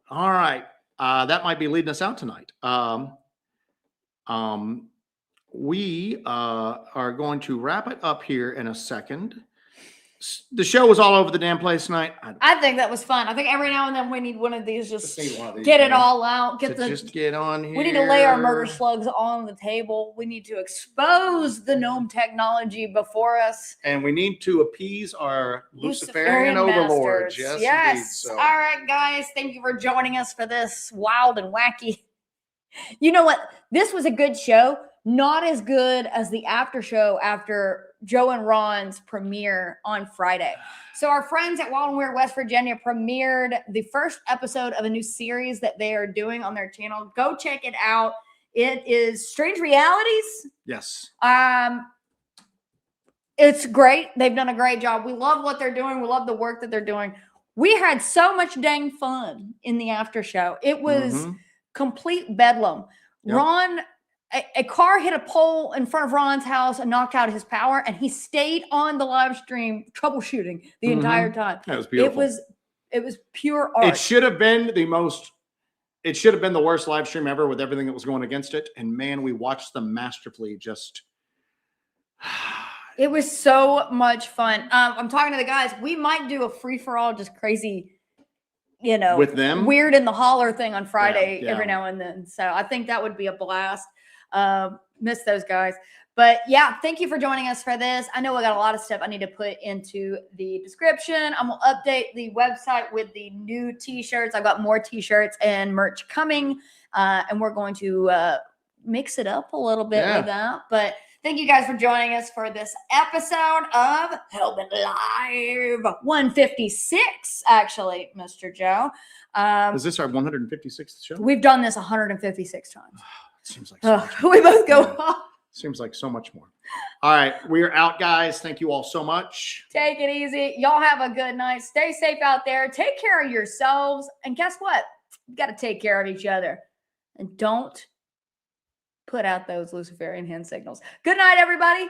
All right. That might be leading us out tonight. we are going to wrap it up here in a second. The show was all over the damn place tonight. I think that was fun. I think every now and then we need one of these, just Just need one of these, get it man. all out. Just get on here. We need to lay our murder slugs on the table. We need to expose the gnome technology before us. And we need to appease our Luciferian overlords. masters. Yes, indeed. So. All right, guys. Thank you for joining us for this wild and wacky. You know what? This was a good show. Not as good as the after show after Joe and Ron's premiere on Friday. So our friends at Wild and Weird West Virginia premiered the first episode of a new series that they are doing on their channel. Go check it out. It is Strange Realities. Yes. It's great. They've done a great job. We love what they're doing. We love the work that they're doing. We had so much dang fun in the after show. It was complete bedlam. Yep. Ron, a car hit a pole in front of Ron's house and knocked out his power, and he stayed on the live stream troubleshooting the entire time. That was beautiful. It was pure art. It should have been the worst live stream ever with everything that was going against it. And man, we watched them masterfully. It was so much fun. I'm talking to the guys. We might do a free-for-all, just crazy, with them, weird in the holler thing on Friday yeah. every now and then. So I think that would be a blast. Miss those guys. But yeah, thank you for joining us for this. I know I got a lot of stuff I need to put into the description. I'm going to update the website with the new t-shirts. I've got more t-shirts and merch coming. And we're going to mix it up a little bit with that. But thank you guys for joining us for this episode of Hellbent Live 156, actually, Mr. Joe. Is this our 156th show? We've done this 156 times. Seems like so much more. We both go, Seems like so much more. All right. We are out, guys. Thank you all so much. Take it easy. Y'all have a good night. Stay safe out there. Take care of yourselves. And guess what? You got to take care of each other. And don't put out those Luciferian hand signals. Good night, everybody.